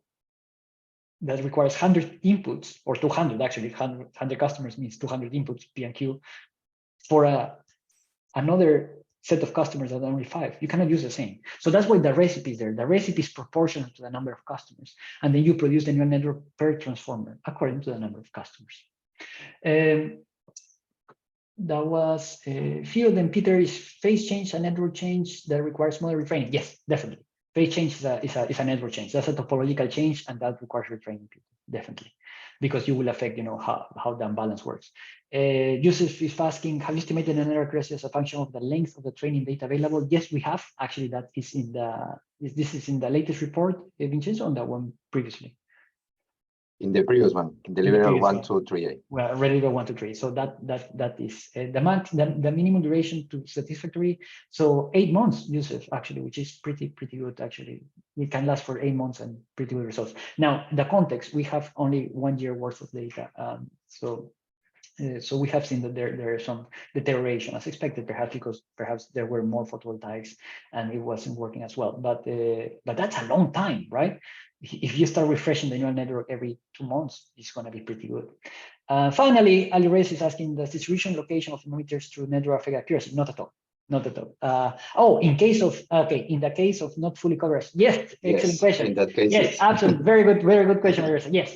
that requires 100 inputs, or 200 actually. 100 customers means 200 inputs, P and Q, for another set of customers that are only 5. You cannot use the same. So that's why the recipe is there. The recipe is proportional to the number of customers, and then you produce the neural network per transformer according to the number of customers. That was Theo. Then Peter, is phase change a network change that requires model retraining? Yes, definitely. Phase change is a network change. That's a topological change, and that requires retraining, definitely, because you will affect, how the imbalance works. Joseph is asking, have you estimated the network accuracy as a function of the length of the training data available? Yes, we have. Actually, that is in this is in the latest report, Vincenzo, on that one previously.
In the previous one, delivery 1, 2, 3A.
Well, delivery 1, 2, 3. So that is the minimum duration to satisfactory. So 8 months, Yusuf, actually, which is pretty good. Actually, it can last for 8 months and pretty good results. Now, the context, we have only 1 year worth of data. So we have seen that there is some deterioration as expected, perhaps because there were more photovoltaics and it wasn't working as well. But that's a long time, right? If you start refreshing the neural network every 2 months, it's going to be pretty good. Finally, Ali Reyes is asking, does distribution location of emitters through network affect accuracy? Not at all. Not at all. In the case of not fully covered, yes, excellent question.
In that case,
yes, absolutely, very good question, Marissa. Yes,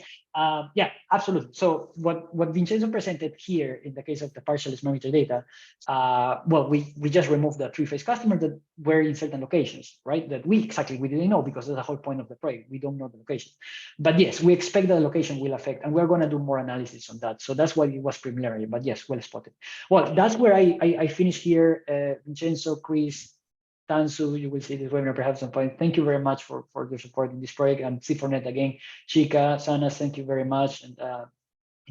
yeah, absolutely. So what Vincenzo presented here in the case of the partial emitter data, well, we just removed the 3-phase customer that were in certain locations, right? That we didn't know, because that's the whole point of the project. We don't know the location, but yes, we expect that the location will affect, and we're going to do more analysis on that. So that's why it was preliminary, but yes, well spotted. Well, that's where I finish here. Vincenzo, Chris, Tansu, you will see this webinar perhaps at some point. Thank you very much for your support in this project, and C4Net again. Chica, Sana, thank you very much, and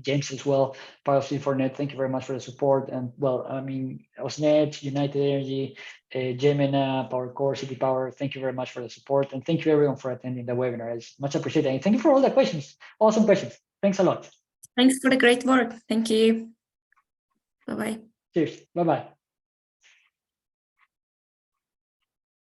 James as well, part of C4Net. Thank you very much for the support. And well, I mean, Osnet, United Energy, Gemina, PowerCore, City Power. Thank you very much for the support, and thank you everyone for attending the webinar. It's much appreciated. And thank you for all the questions. Awesome questions. Thanks a lot.
Thanks for the great work. Thank you. Bye-bye.
Cheers. Bye-bye.